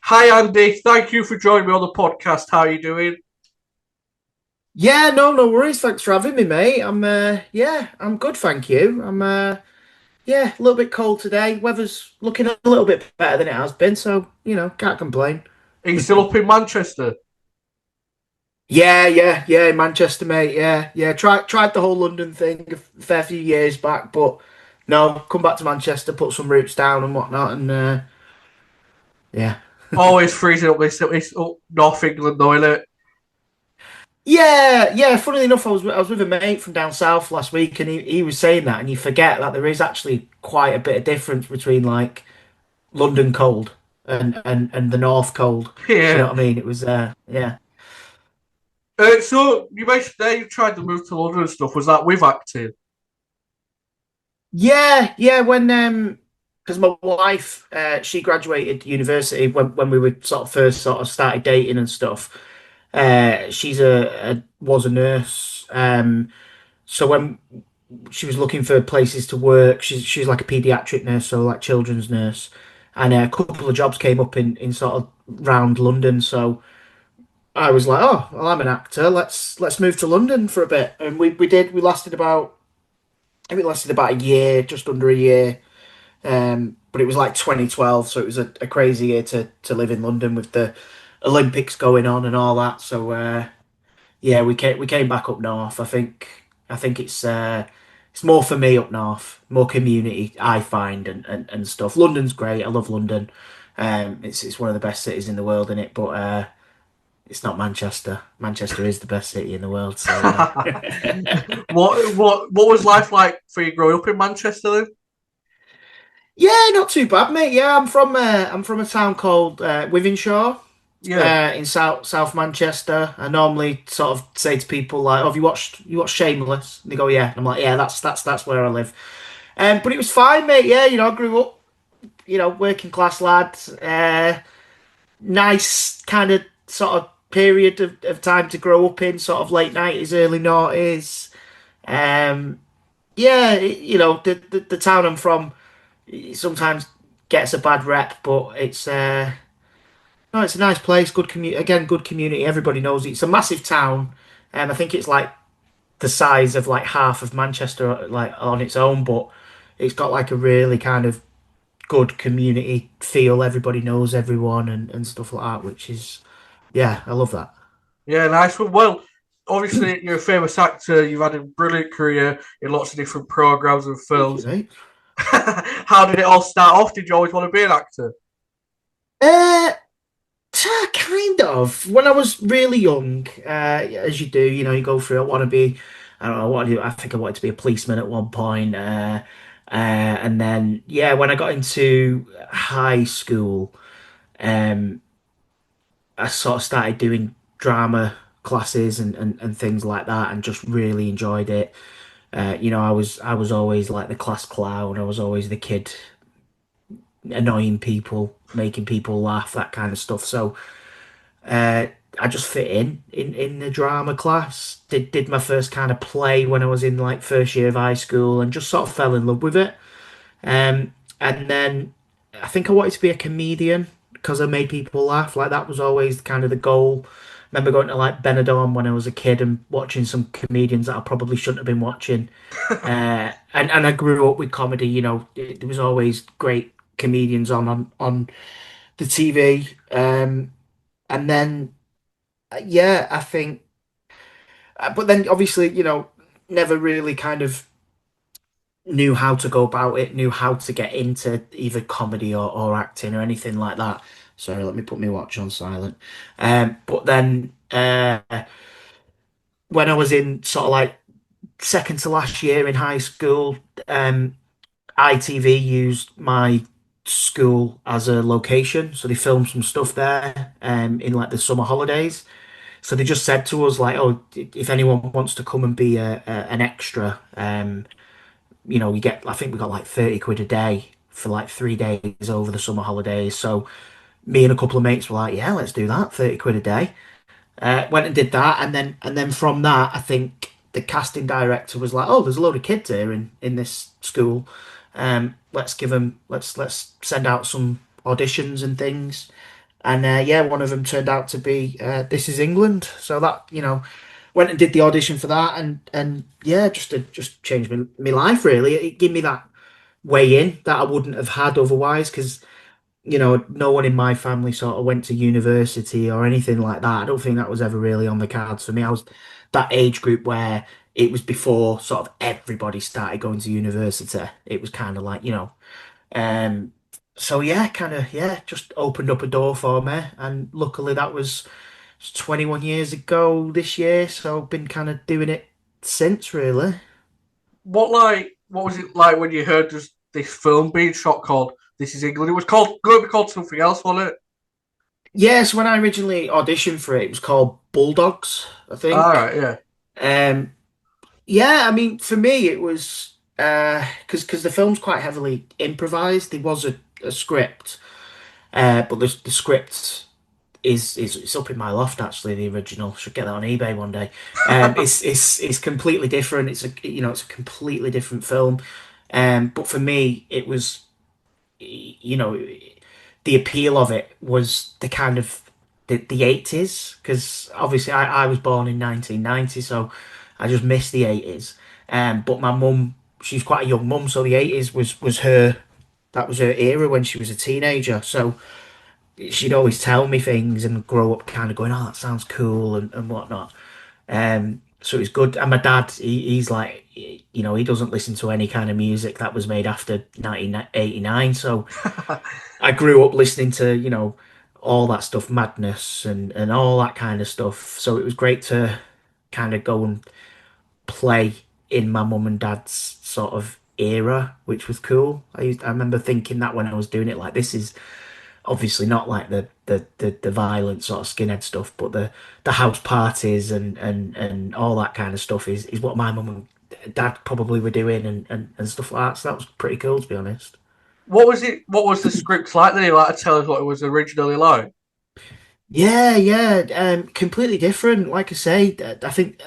Hi Andy, thank you for joining me on the podcast. How are you doing? Yeah, no worries. Thanks for having me, mate. I'm good, thank you. A little bit cold today. Weather's looking a little bit better than it has been, so can't complain. Are you still up in Manchester? Yeah, in Manchester, mate. Yeah. Tried the whole London thing a fair few years back, but no, come back to Manchester, put some roots down and whatnot, and yeah. Always freezing up this. It's up North England, though, isn't it? Yeah. Funnily enough, I was with a mate from down south last week, and he was saying that, and you forget that there is actually quite a bit of difference between like London cold and the North cold. Do you Yeah. know what I mean? It was yeah. So you mentioned there you tried to move to London and stuff. Was that with acting? Yeah, when because my wife she graduated university when we were sort of first sort of started dating and stuff. She's a was a nurse. So when she was looking for places to work, she's like a pediatric nurse, so like children's nurse. And a couple of jobs came up in sort of round London, so I was like, oh, well, I'm an actor. Let's move to London for a bit, and we did. We lasted about I think it lasted about a year, just under a year. But it was like 2012, so it was a crazy year to live in London with the Olympics going on and all that. So yeah, we came back up north. I think it's more for me up north, more community I find and stuff. London's great. I love London. It's one of the best cities in the world, in it, but it's not Manchester. Manchester is the best city in the world. So What was life like for you growing up in Manchester then? yeah, not too bad, mate. Yeah, I'm from a town called Wythenshawe, Yeah. in South Manchester. I normally sort of say to people like, "Oh, have you watched Shameless?" And they go, "Yeah." And I'm like, "Yeah, that's where I live." But it was fine, mate. Yeah, I grew up, working class lad. Nice kind of sort of period of time to grow up in, sort of late 90s, early noughties. Um, yeah, the town I'm from sometimes gets a bad rep, but it's no, it's a nice place. Good community, again, good community. Everybody knows it. It's a massive town. I think it's like the size of like half of Manchester, like on its own, but it's got like a really kind of good community feel. Everybody knows everyone and stuff like that, which is yeah, I love that. Yeah, nice one. Well, obviously you're a famous actor. You've had a brilliant career in lots of different programs and Thank you, films. mate. How did it all start off? Did you always want to be an actor? Uh, Kind of. When I was really young, as you do, you go through. I want to be. I don't know what I do. I think I wanted to be a policeman at one point. And then yeah, when I got into high school, um, I sort of started doing drama classes and things like that, and just really enjoyed it. I was always like the class clown. I was always the kid annoying people, making people laugh, that kind of stuff. So. Uh, I just fit in the drama class. Did my first kind of play when I was in like first year of high school, and just sort of fell in love with it. And then I think I wanted to be a comedian because I made people laugh. Like that was always kind of the goal. Remember going to like Benidorm when I was a kid and watching some comedians that I probably shouldn't have been watching. And I grew up with comedy. There was always great comedians on the TV. And then yeah, I think, but then obviously, never really kind of knew how to go about it, knew how to get into either comedy or acting or anything like that. Sorry, let me put my watch on silent. But then when I was in sort of like second to last year in high school, ITV used my school as a location, so they filmed some stuff there in like the summer holidays. So they just said to us like, "Oh, if anyone wants to come and be an extra, you get. I think we got like 30 quid a day for like 3 days over the summer holidays." So me and a couple of mates were like, "Yeah, let's do that. 30 quid a day." Went and did that, and then from that, I think the casting director was like, "Oh, there's a load of kids here in this school. Let's give them. Let's send out some auditions and things." And yeah, one of them turned out to be This Is England. So that, went and did the audition for that, and yeah, just changed my life really. It gave me that way in that I wouldn't have had otherwise, because no one in my family sort of went to university or anything like that. I don't think that was ever really on the cards for me. I was that age group where it was before sort of everybody started going to university. It was kind of like, um, so yeah, yeah, just opened up a door for me, and luckily that was 21 years ago this year, so I've been kind of doing it since, really. What was it like when you heard this film being shot called This Is England? It was called going to be called something else, wasn't it? Yes, when I originally auditioned for it, it was called Bulldogs, I All think. right, yeah. Um, yeah, I mean, for me, it was because the film's quite heavily improvised. There was a script, but the script is it's up in my loft actually. The original should get that on eBay one day. It's completely different. It's a completely different film. But for me, it was you know the appeal of it was the kind of the 80s, because obviously I was born in 1990, so I just missed the 80s. But my mum, she's quite a young mum, so the 80s was her, that was her era when she was a teenager. So she'd always tell me things and grow up kind of going, oh, that sounds cool and whatnot. So it's good. And my dad, he's like, he doesn't listen to any kind of music that was made after 1989. So I grew up listening to, all that stuff, Madness and all that kind of stuff. So it was great to kind of go and play in my mum and dad's sort of era, which was cool. I remember thinking that when I was doing it, like, this is obviously not like the violent sort of skinhead stuff, but the house parties and all that kind of stuff is what my mum and dad probably were doing, and stuff like that. So that was pretty cool, to be honest. What was it? What was the script like? Did you like to tell us what it was originally like? Yeah, yeah, completely different. Like I say, I think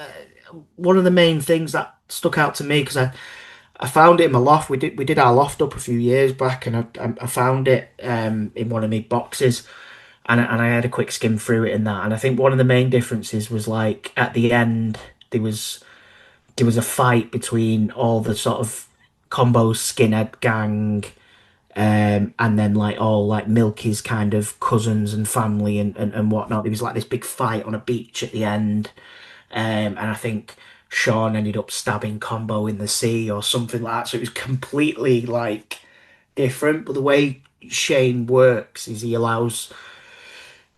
one of the main things that stuck out to me, because I found it in my loft. We did our loft up a few years back, and I found it in one of my boxes, and I had a quick skim through it in that. And I think one of the main differences was, like, at the end there was there was a fight between all the sort of combo skinhead gang, and then like all like Milky's kind of cousins and family and whatnot. There was like this big fight on a beach at the end, and I think Sean ended up stabbing Combo in the sea or something like that. So it was completely like different. But the way Shane works is he allows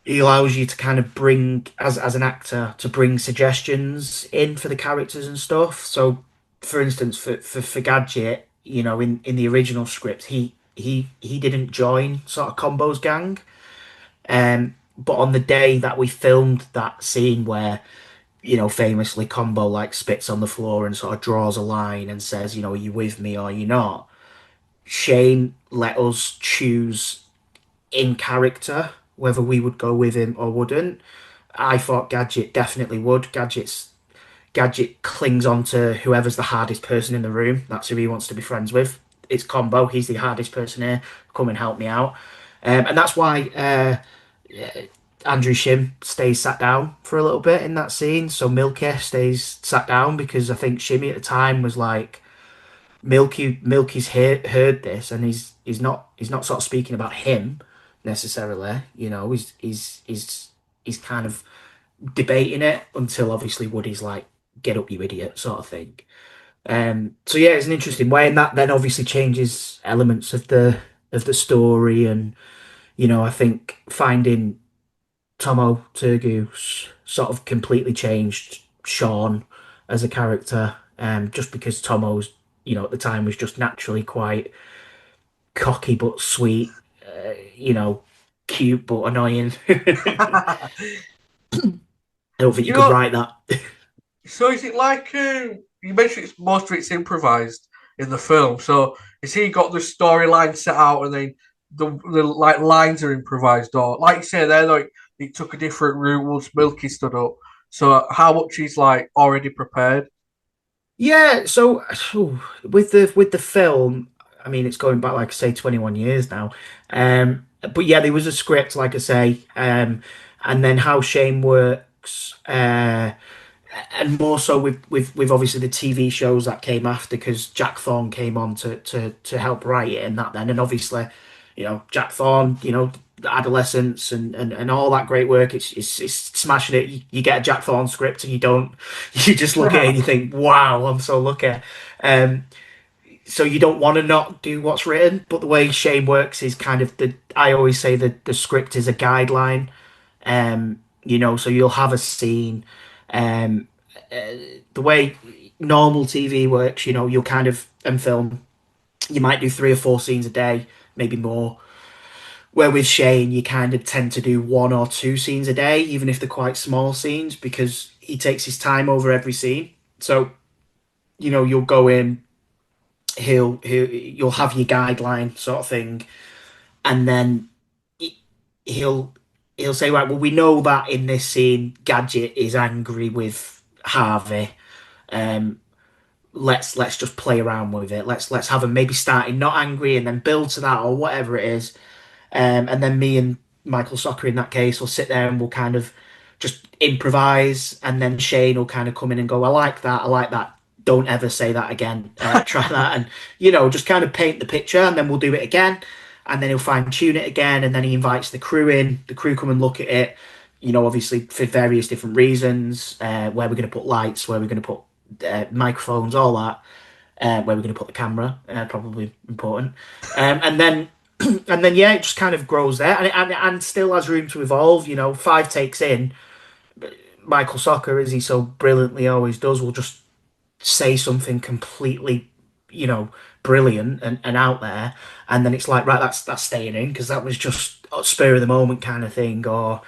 you to kind of bring, as an actor, to bring suggestions in for the characters and stuff. So, for instance, for Gadget, in the original script, he didn't join sort of Combo's gang. But on the day that we filmed that scene where, famously Combo like spits on the floor and sort of draws a line and says, are you with me or are you not? Shane let us choose in character whether we would go with him or wouldn't. I thought Gadget definitely would. Gadget clings on to whoever's the hardest person in the room. That's who he wants to be friends with. It's Combo. He's the hardest person here. Come and help me out. And that's why Andrew Shim stays sat down for a little bit in that scene. So Milky stays sat down, because I think Shimmy at the time was like, Milky's heard this, and he's not sort of speaking about him necessarily. He's kind of debating it until obviously Woody's like, "Get up, you idiot," sort of thing. So yeah, it's an interesting way, and that then obviously changes elements of the story, and I think finding Tomo Turgoose sort of completely changed Sean as a character, just because Tomo's, at the time was just naturally quite cocky but sweet, cute but annoying. I don't think you You could know, write that. so is it like you mentioned most of it's improvised in the film? So is he got the storyline set out and then the like lines are improvised, or like you say there, like it took a different route once Milky stood up. So how much is like already prepared? Yeah, so with the film, I mean, it's going back, like I say, 21 years now. but yeah, there was a script, like I say, and then how Shane works, and more so with obviously the TV shows that came after, because Jack Thorne came on to help write it and that then, and obviously, Jack Thorne, adolescence and all that great work. It's smashing it. You get a Jack Thorne script and you don't, you just look at it and you think, wow, I'm so lucky. Um, so you don't want to not do what's written, but the way Shane works is kind of I always say that the script is a guideline. So you'll have a scene. Um, uh, the way normal TV works, you'll kind of and film, you might do 3 or 4 scenes a day, maybe more. Where with Shane, you kind of tend to do 1 or 2 scenes a day, even if they're quite small scenes, because he takes his time over every scene. So, you'll go in, you'll have your guideline sort of thing, and then he- he'll he'll say, right, well, we know that in this scene, Gadget is angry with Harvey. Um, let's just play around with it. Let's have him maybe starting not angry and then build to that or whatever it is. And then me and Michael Soccer in that case will sit there and we'll kind of just improvise, and then Shane will kind of come in and go, I like that, I like that. Don't ever say that again. Try that, and just kind of paint the picture, and then we'll do it again, and then he'll fine tune it again, and then he invites the crew in. The crew come and look at it, obviously for various different reasons, where we're going to put lights, where we're going to put microphones, all that, where we're going to put the camera, probably important, and then and then yeah, it just kind of grows there, and still has room to evolve. 5 takes in, Michael Soccer, as he so brilliantly always does, will just say something completely, you know, brilliant and out there, and then it's like, right, that's staying in because that was just a spur of the moment kind of thing, or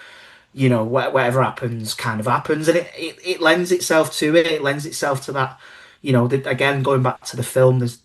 whatever happens kind of happens, and it lends itself to it. It lends itself to that. Again, going back to the film, there's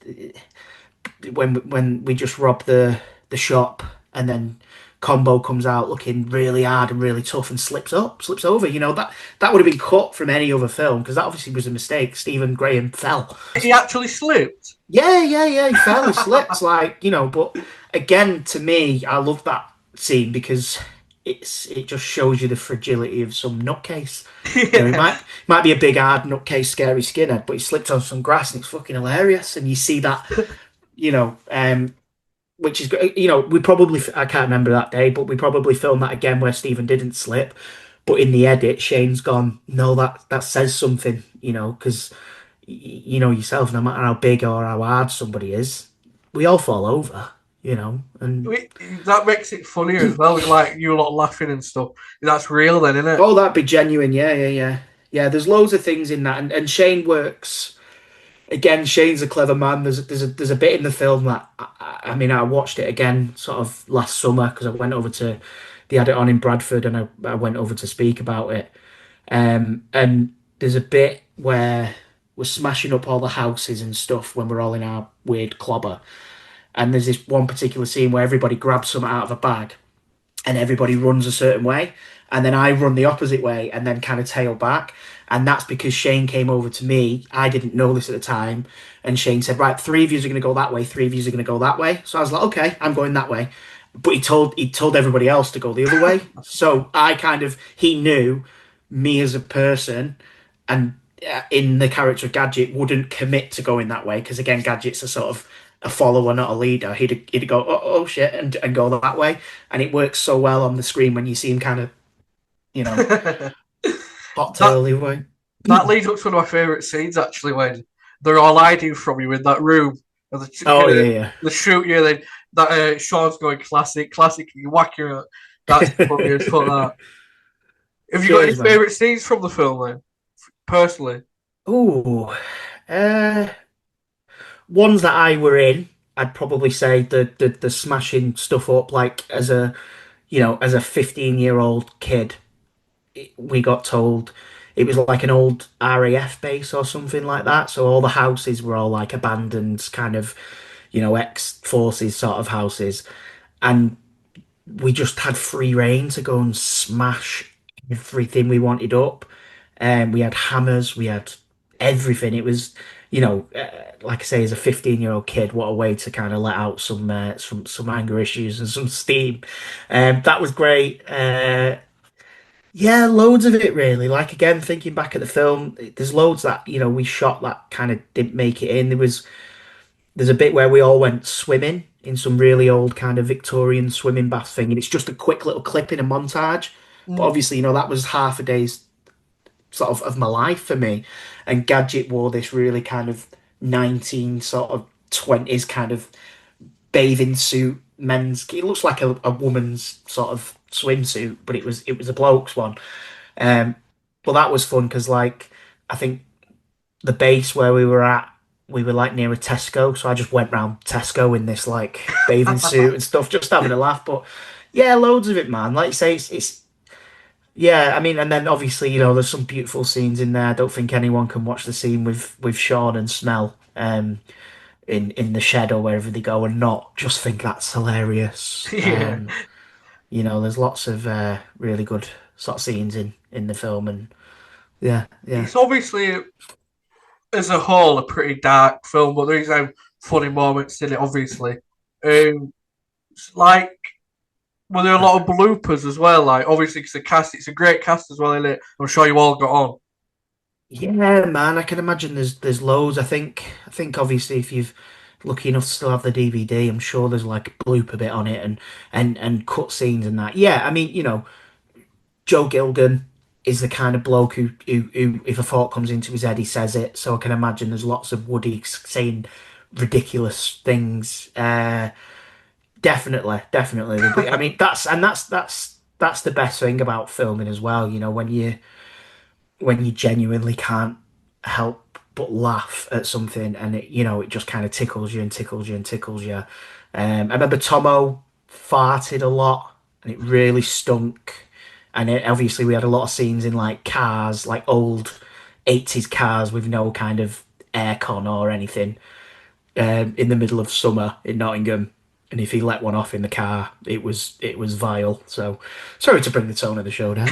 when we just rob the shop, and then Combo comes out looking really hard and really tough and slips over. That would have been cut from any other film, because that obviously was a mistake. Stephen Graham fell. He actually slipped. Yeah, yeah, yeah. He fell. He slipped. But again, to me, I love that scene because it just shows you the fragility of some nutcase. He Yeah. might be a big hard nutcase, scary skinhead, but he slipped on some grass and it's fucking hilarious. And you see that, you know, um, which is great. We probably, I can't remember that day, but we probably filmed that again where Stephen didn't slip. But in the edit, Shane's gone, no, that says something, because you know yourself, no matter how big or how hard somebody is, we all fall over, and That makes it funnier as well. Like you lot laughing and stuff. That's real, then, isn't it? oh, that'd be genuine. Yeah, yeah, yeah. Yeah, there's loads of things in that, and Shane works. Again, Shane's a clever man. There's a bit in the film that I mean, I watched it again sort of last summer because I went over to they had it on in Bradford, and I went over to speak about it. And there's a bit where we're smashing up all the houses and stuff when we're all in our weird clobber. And there's this one particular scene where everybody grabs something out of a bag and everybody runs a certain way. And then I run the opposite way and then kind of tail back. And that's because Shane came over to me. I didn't know this at the time. And Shane said, right, 3 of you are going to go that way, 3 of you are going to go that way. So I was like, okay, I'm going that way. But he told everybody else to go the other way. So he knew me as a person, and in the character of Gadget, wouldn't commit to going that way because again, Gadget's a sort of a follower, not a leader. He'd go, oh shit, and go that way, and it works so well on the screen when you see him kind of, you know, that hot tail way. that leads up to one of my favourite scenes actually when they're all hiding from you in that room and Oh yeah, they shoot you. Then that Sean's going classic, classic. You whack you. That's funny as yeah. fuck. That. Have you got any Cheers, man. favourite scenes from the film then? Personally, Ooh, uh, ones that I were in, I'd probably say the smashing stuff up, like as a 15-year-old kid, we got told it was like an old RAF base or something like that. So all the houses were all like abandoned, kind of, ex-forces sort of houses. And we just had free reign to go and smash everything we wanted up. And we had hammers, we had everything. like I say, as a 15-year-old kid, what a way to kind of let out some anger issues and some steam. That was great. Yeah, loads of it really. Like again, thinking back at the film, there's loads that we shot that kind of didn't make it in. There's a bit where we all went swimming in some really old kind of Victorian swimming bath thing, and it's just a quick little clip in a montage. But Mm. obviously, that was half a day's sort of my life for me. And Gadget wore this really kind of 19 sort of 20s kind of bathing suit, men's. It looks like a woman's sort of swimsuit, but it was a bloke's one. Um, but that was fun because like I think the base where we were at, we were like near a Tesco, so I just went round Tesco in this like bathing suit and stuff, just having a laugh. But yeah, loads of it, man. Like you say, it's yeah. I mean, and then obviously there's some beautiful scenes in there. I don't think anyone can watch the scene with Sean and Smell in the shed or wherever they go and not just think that's hilarious. Yeah. There's lots of really good sort of scenes in the film, and yeah, yeah. It's obviously, as a whole, a pretty dark film, but there is funny moments in it, obviously. Like, were there a lot of bloopers as well? Like, obviously, because the cast, it's a great cast as well, isn't it? I'm sure you all got on. Yeah, man, I can imagine there's loads. I think obviously if you've lucky enough to still have the DVD, I'm sure there's like a blooper bit on it and cut scenes and that. Yeah, I mean, Joe Gilgan is the kind of bloke who if a thought comes into his head, he says it. So I can imagine there's lots of Woody saying ridiculous things. Definitely. I mean, that's the best thing about filming as well. When you genuinely can't help but laugh at something and it just kind of tickles you and tickles you and tickles you. I remember Tomo farted a lot and it really stunk. And obviously we had a lot of scenes in like cars, like old 80s cars with no kind of aircon or anything, in the middle of summer in Nottingham. And if he let one off in the car, it was vile. So sorry to bring the tone of the show down.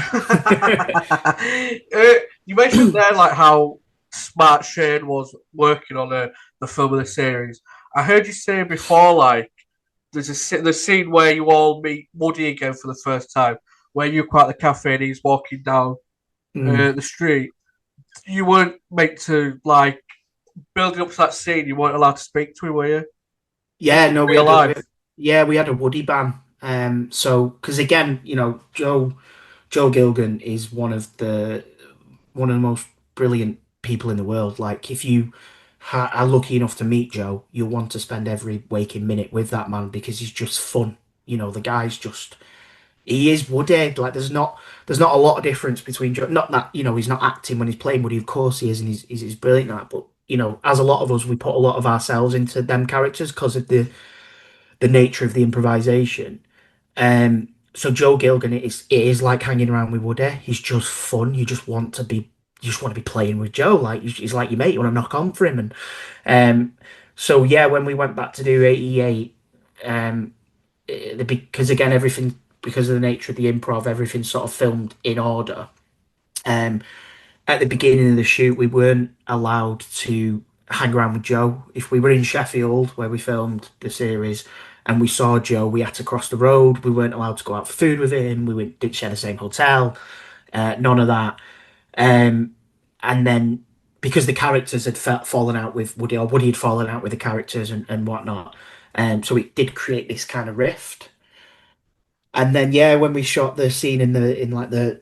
You mentioned there, like, how smart Shane was working on the film of the series. I heard you say before, like, the scene where you all meet Woody again for the first time, where you're quite at the cafe and he's walking down Mm. the street. You weren't meant to, like, building up to that scene. You weren't allowed to speak to him, were you? Yeah, no, we Real had a life. yeah, we had a Woody ban. So because again, Joe Gilgan is one of the most brilliant people in the world. Like if you are lucky enough to meet Joe, you'll want to spend every waking minute with that man because he's just fun. The guy's just he is Woody. Like there's not a lot of difference between Joe. Not that he's not acting when he's playing Woody. Of course he is, and he's brilliant at that. But as a lot of us, we put a lot of ourselves into them characters because of the nature of the improvisation. So Joe Gilgan, it is like hanging around with Woody. He's just fun. You just want to be playing with Joe. Like he's like your mate. You want to knock on for him. And um, so yeah, when we went back to do 88, because again everything because of the nature of the improv, everything's sort of filmed in order. Um, at the beginning of the shoot, we weren't allowed to hang around with Joe. If we were in Sheffield, where we filmed the series, and we saw Joe, we had to cross the road. We weren't allowed to go out for food with him. Didn't share the same hotel. None of that. Um, and then because the characters had fallen out with Woody, or Woody had fallen out with the characters and whatnot, so it did create this kind of rift. And then yeah, when we shot the scene in like the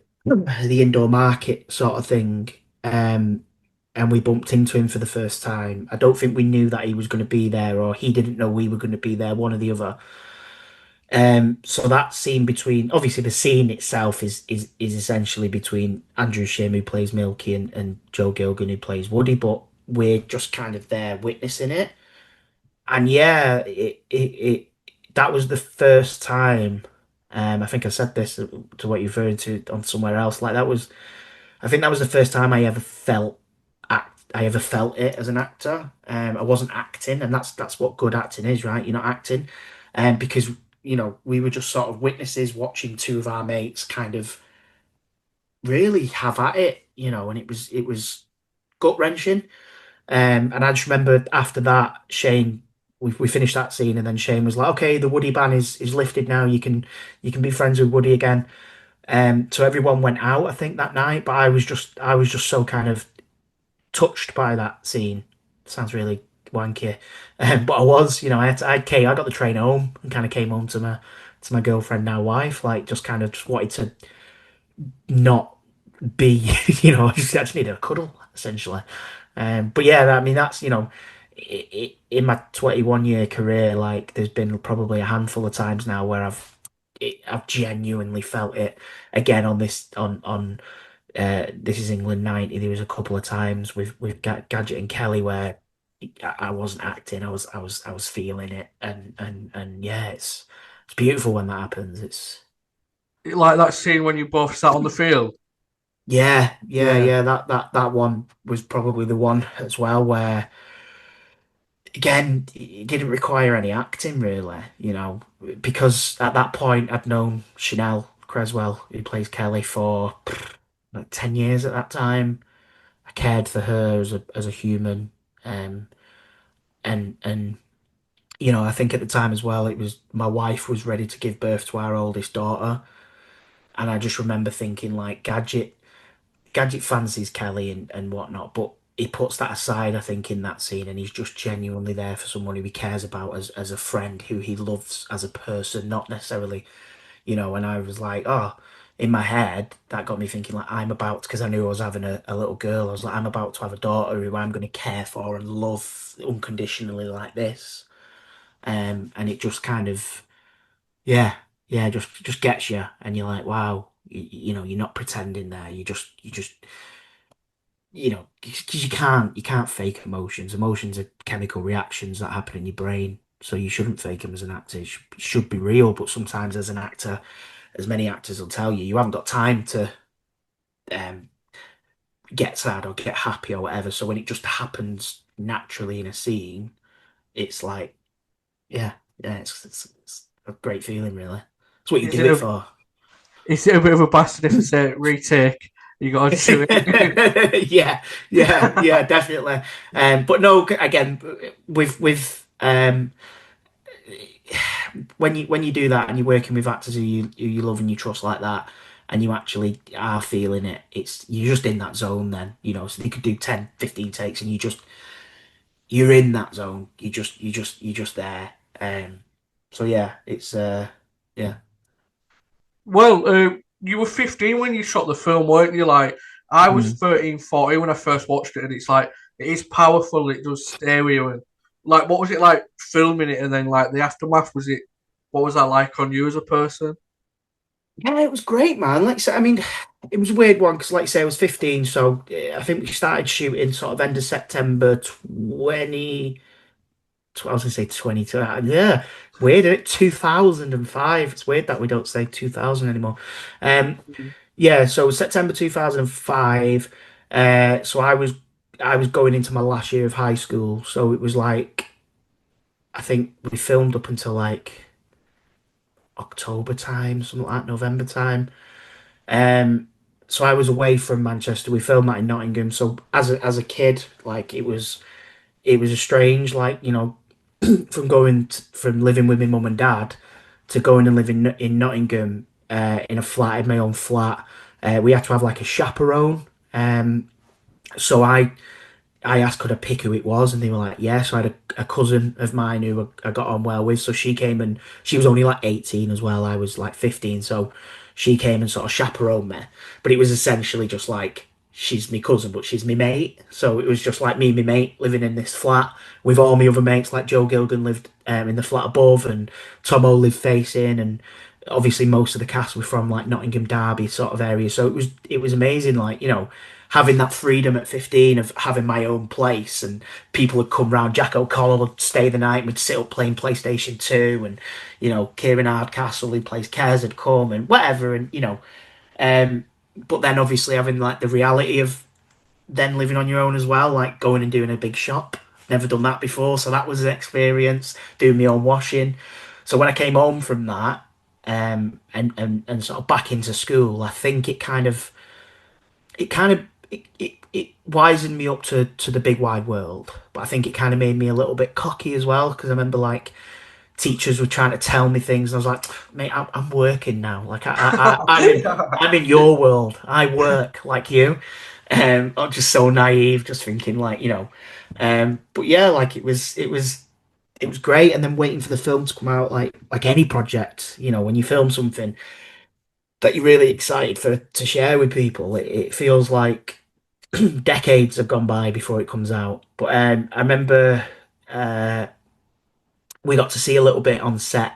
indoor market sort of thing, and we bumped into him for the first time. I don't think we knew that he was going to be there, or he didn't know we were going to be there, one or the other. So that scene between obviously the scene itself is essentially between Andrew Shim who plays Milky and Joe Gilgan who plays Woody, but we're just kind of there witnessing it. And yeah, it that was the first time. I think I said this to what you're referring to on somewhere else. Like I think that was the first time I ever felt it as an actor. I wasn't acting, and that's what good acting is, right? You're not acting, because we were just sort of witnesses watching two of our mates kind of really have at it, and it was gut wrenching. And I just remember after that, Shane, we finished that scene, and then Shane was like, "Okay, the Woody ban is lifted now. You can be friends with Woody again." So everyone went out, I think, that night, but I was just so kind of touched by that scene. Sounds really wanky, but I was, I got the train home and kind of came home to my girlfriend, now wife, like just kind of just wanted to not be, I just needed a cuddle essentially. But yeah, I mean that's in my 21-year career, like there's been probably a handful of times now where I've genuinely felt it again on This Is England 90. There was a couple of times with Gadget and Kelly where I wasn't acting. I was feeling it, and yeah, it's beautiful when that happens. It's Like that scene when you both sat on the field. yeah, yeah, Yeah. yeah. That one was probably the one as well where again it didn't require any acting really, because at that point I'd known Chanel Creswell, who plays Kelly, for like 10 years at that time. I cared for her as a human. Um, and I think at the time as well, it was my wife was ready to give birth to our oldest daughter, and I just remember thinking like Gadget fancies Kelly and whatnot, but he puts that aside, I think, in that scene, and he's just genuinely there for someone who he cares about as a friend, who he loves as a person, not necessarily, and I was like, oh, in my head, that got me thinking like I'm about, because I knew I was having a little girl, I was like, I'm about to have a daughter who I'm going to care for and love unconditionally like this. And it just kind of, yeah, yeah, just gets you, and you're like, wow, you're not pretending there. You just, because you can't fake emotions. Emotions are chemical reactions that happen in your brain. So you shouldn't fake them as an actor. It should be real, but sometimes as an actor, as many actors will tell you, you haven't got time to um, get sad or get happy or whatever. So when it just happens naturally in a scene, it's like, yeah, yeah, it's a great feeling, really. It's what you Is do it it a for. is it a bit of a bastard if I say retake? You got to do it. Yeah, yeah, yeah, definitely. But no, again, with when you do that and you're working with actors who you love and you trust like that, and you actually are feeling it, you're just in that zone then, so they could do 10, 15 takes and you're in that zone. You're just there. So yeah, yeah. Well, you were 15 when you shot the film, weren't you? Like, I was Mm. 13, 14 when I first watched it, and it's like, it is powerful, it does stay with you. And, like, what was it like filming it, and then, like, the aftermath? What was that like on you as a person? Yeah, it was great, man. Like I said, I mean, it was a weird one because, like I say, I was 15, so I think we started shooting sort of end of September 20. I was gonna say 22. Yeah, weird, isn't it? 2005. It's weird that we don't say 2000 anymore. Um, yeah, so September 2005. So I was going into my last year of high school, so it was like I think we filmed up until like October time, something like that, November time. So I was away from Manchester. We filmed that in Nottingham. So as a kid, like it was a strange, like from living with my mum and dad to going and living in Nottingham in a flat, I had my own flat. We had to have like a chaperone. So I asked could I pick who it was, and they were like, yeah. So I had a cousin of mine who I got on well with. So she came, and she was only like 18 as well. I was like 15. So she came and sort of chaperoned me. But it was essentially just like, she's my cousin, but she's my mate. So it was just like me and my mate living in this flat with all my other mates. Like Joe Gilgan lived in the flat above, and Tomo lived facing, and obviously most of the cast were from like Nottingham, Derby sort of area. So it was amazing, like, having that freedom at 15 of having my own place, and people would come round. Jack O'Connell would stay the night, we'd sit up playing PlayStation 2, and Kieran Hardcastle, who plays Kez, had come and whatever, and um but then obviously having like the reality of then living on your own as well, like going and doing a big shop. Never done that before, so that was an experience, doing my own washing. So when I came home from that, and sort of back into school, I think it kind of it wisened me up to the big wide world, but I think it kind of made me a little bit cocky as well because I remember like teachers were trying to tell me things, and I was like, mate, I'm working now. Like I'm in your world. I work like you. I'm just so naive, just thinking like, but yeah, like it was great. And then waiting for the film to come out, like any project, when you film something that you're really excited for to share with people, it feels like decades have gone by before it comes out. But I remember uh, we got to see a little bit on set.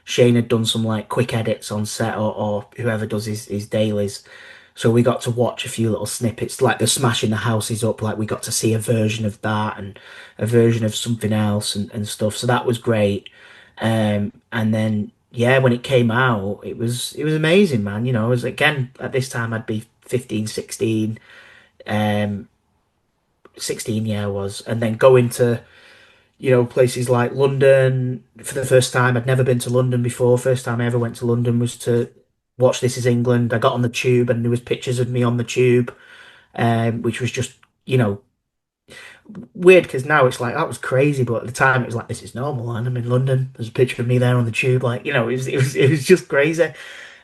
Shane had done some like quick edits on set, or whoever does his dailies. So we got to watch a few little snippets, like the smashing the houses up. Like we got to see a version of that and a version of something else and stuff. So that was great. And then yeah, when it came out, it was amazing, man. It was again at this time I'd be 15, 16. 16, yeah, I was. And then going to places like London for the first time. I'd never been to London before. First time I ever went to London was to watch This Is England. I got on the tube and there was pictures of me on the tube, which was just, you know, weird because now it's like, that was crazy. But at the time it was like, this is normal. And I'm in London. There's a picture of me there on the tube. Like, it was just crazy.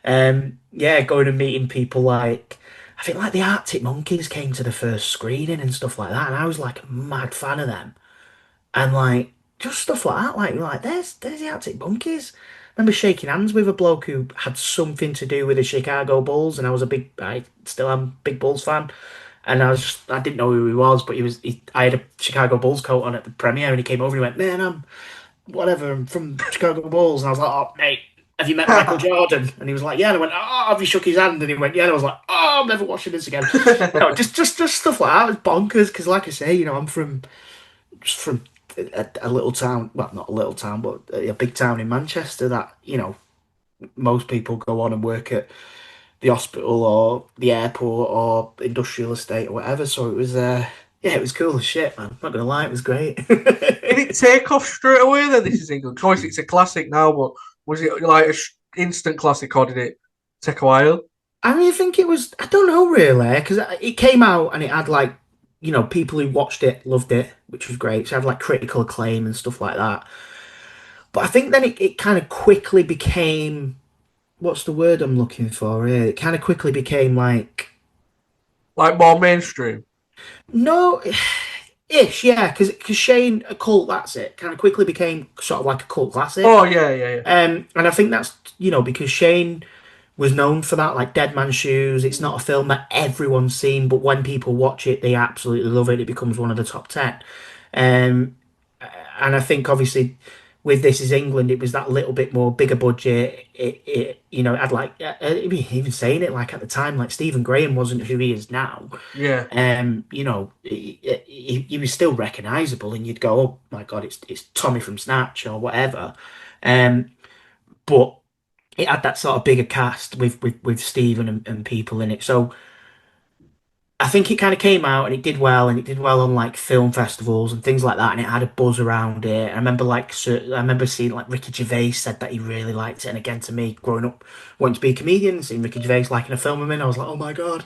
Yeah, going and meeting people like, I think like the Arctic Monkeys came to the first screening and stuff like that. And I was like a mad fan of them. And like just stuff like that, like there's the Arctic Monkeys. I remember shaking hands with a bloke who had something to do with the Chicago Bulls, and I still am a big Bulls fan. And I didn't know who he was, but I had a Chicago Bulls coat on at the premiere, and he came over and he went, "Man, I'm from Chicago Bulls," and I was like, "Oh, mate, have you met Michael Jordan?" And he was like, "Yeah." And I went, "Oh, have you shook his hand?" And he went, "Yeah." And I was like, "Oh, I'm never watching this again." Just stuff like that. It was bonkers because, like I say, I'm from a little town, well, not a little town, but a big town in Manchester that, most people go on and work at the hospital or the airport or industrial estate or whatever. So yeah, it was cool as shit, man. Not gonna lie, it was great. Did it take off straight away then? This is England. Of course, it's a classic now, but was it like a instant classic or did it take a while? I mean, I think it was, I don't know really, because it came out and it had like, people who watched it loved it, which was great. So it had like critical acclaim and stuff like that. But I think then it kind of quickly became, what's the word I'm looking for here? It kind of quickly became like, Like more mainstream? no, ish, yeah, because Shane, a cult, that's it. Kind of quickly became sort of like a cult Oh, classic. yeah, yeah, yeah. And I think that's, because Shane was known for that, like Dead Man's Shoes. It's not a film that everyone's seen, but when people watch it, they absolutely love it. It becomes one of the top 10. Um, and I think obviously with This Is England, it was that little bit more bigger budget. It had like, even saying it like at the time, like Stephen Graham wasn't who he is now. Yeah. He was still recognizable, and you'd go, "Oh my God, it's Tommy from Snatch or whatever." Um, but it had that sort of bigger cast with Stephen and people in it. So I think it kind of came out and it did well on like film festivals and things like that, and it had a buzz around it. I remember seeing like Ricky Gervais said that he really liked it, and again to me, growing up wanting to be a comedian, seeing Ricky Gervais liking a film of mine, I was like, "Oh my God."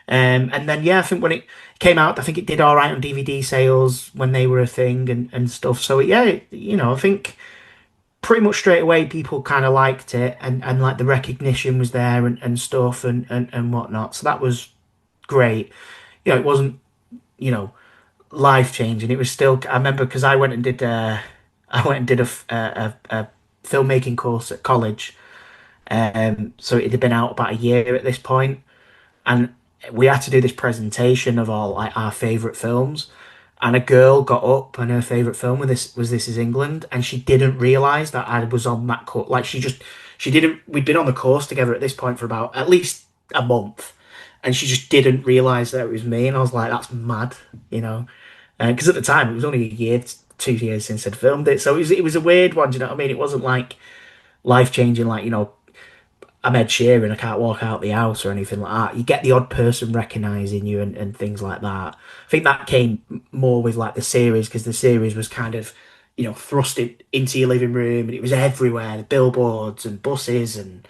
And then yeah, I think when it came out, I think it did all right on DVD sales when they were a thing and stuff. So yeah, I think pretty much straight away people kind of liked it, and like the recognition was there and stuff and whatnot. So that was great. It wasn't you know life changing. It was still. I remember because I went and did a filmmaking course at college. So it had been out about a year at this point, and we had to do this presentation of all like our favorite films. And a girl got up and her favorite film was This Is England, and she didn't realize that I was on that course. Like she didn't. We'd been on the course together at this point for about at least a month, and she just didn't realize that it was me. And I was like, "That's mad," you know, because at the time it was only a year, 2 years since I'd filmed it, so it was a weird one. Do you know what I mean? It wasn't like life changing, like I'm Ed Sheeran, I can't walk out the house or anything like that. You get the odd person recognizing you and things like that. I think that came more with like the series because the series was kind of, thrust into your living room and it was everywhere, the billboards and buses and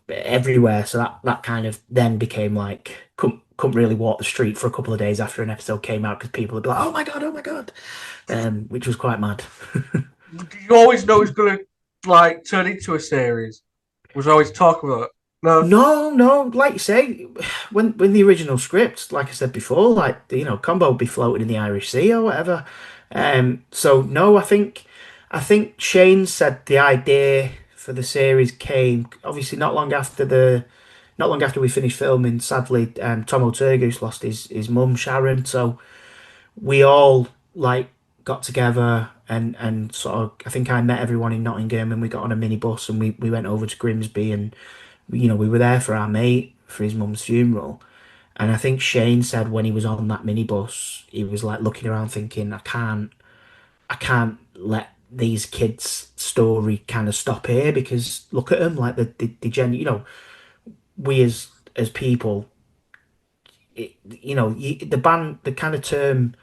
everywhere. So that kind of then became like couldn't really walk the street for a couple of days after an episode came out because people would be like, oh my God," which was quite mad. Did you always know it was going to like turn into a series? Was always talk about it? No. No, no, like you say, when the original script, like I said before, like Combo would be floating in the Irish Sea or whatever. So no, I think Shane said the idea for the series came obviously not long after we finished filming. Sadly, Tom O'Turgoose lost his mum Sharon, so we all like got together and sort of I think I met everyone in Nottingham and we got on a minibus and we went over to Grimsby and we were there for our mate for his mum's funeral. And I think Shane said when he was on that minibus, he was like looking around thinking, I can't let these kids' story kind of stop here because look at them, like we as people, the band, the kind of term,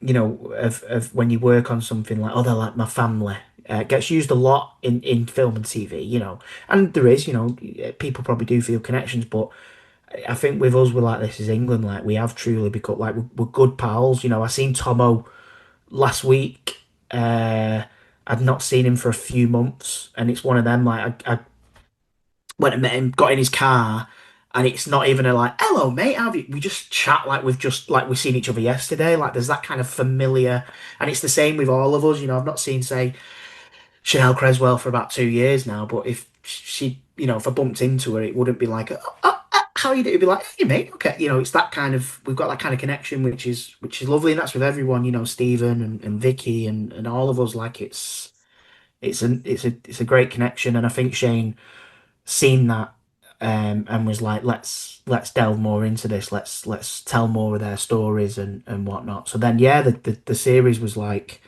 of when you work on something like, oh, they're like my family. Gets used a lot in film and TV, and there is, people probably do feel connections, but I think with us, we're like this is England. Like we have truly become like we're good pals. I seen Tomo last week. I'd not seen him for a few months, and it's one of them. Like I went and met him, got in his car, and it's not even a like, "Hello, mate, how have you?" We just chat like we've seen each other yesterday. Like there's that kind of familiar, and it's the same with all of us. I've not seen say Chanel Creswell for about 2 years now, but if she, if I bumped into her, it wouldn't be like, how are you doing? It'd be like, hey mate, okay. It's that kind of we've got that kind of connection, which is lovely, and that's with everyone. Stephen and Vicky and all of us. Like it's a great connection, and I think Shane seen that and was like, let's delve more into this. Let's tell more of their stories and whatnot. So then, yeah, the series was like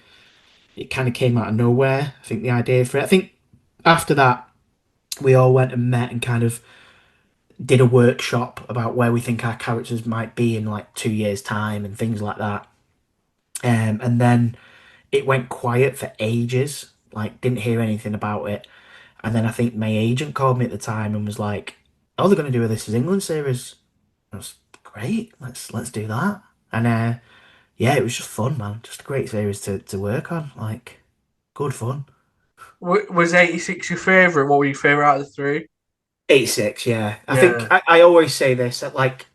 it kind of came out of nowhere. I think the idea for it. I think after that, we all went and met and kind of did a workshop about where we think our characters might be in like 2 years' time and things like that. And then it went quiet for ages. Like, didn't hear anything about it. And then I think my agent called me at the time and was like, "Oh, they're going to do a This Is England series." I was great. Let's do that. And yeah, it was just fun, man. Just a great series to work on. Like, good fun. Was 86 your favourite? What were your favourite out of the three? 86, yeah. I think Yeah. I always say this that like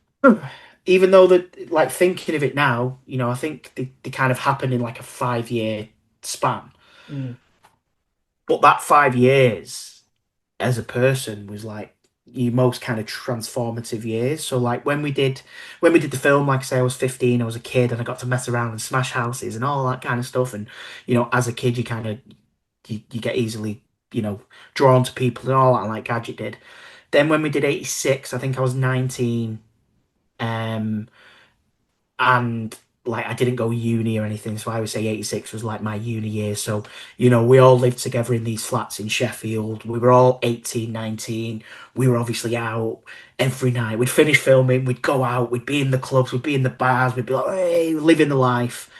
even though that like thinking of it now, I think they kind of happened in like a 5 year span. Mm. But that 5 years as a person was like your most kind of transformative years. So like when we did the film, like I say, I was 15, I was a kid and I got to mess around and smash houses and all that kind of stuff. And as a kid you kind of you get easily, drawn to people and all that like Gadget did. Then when we did 86, I think I was 19. Um, and like I didn't go uni or anything, so I would say 86 was like my uni year. So, we all lived together in these flats in Sheffield. We were all 18, 19. We were obviously out every night. We'd finish filming, we'd go out, we'd be in the clubs, we'd be in the bars, we'd be like, hey, living the life.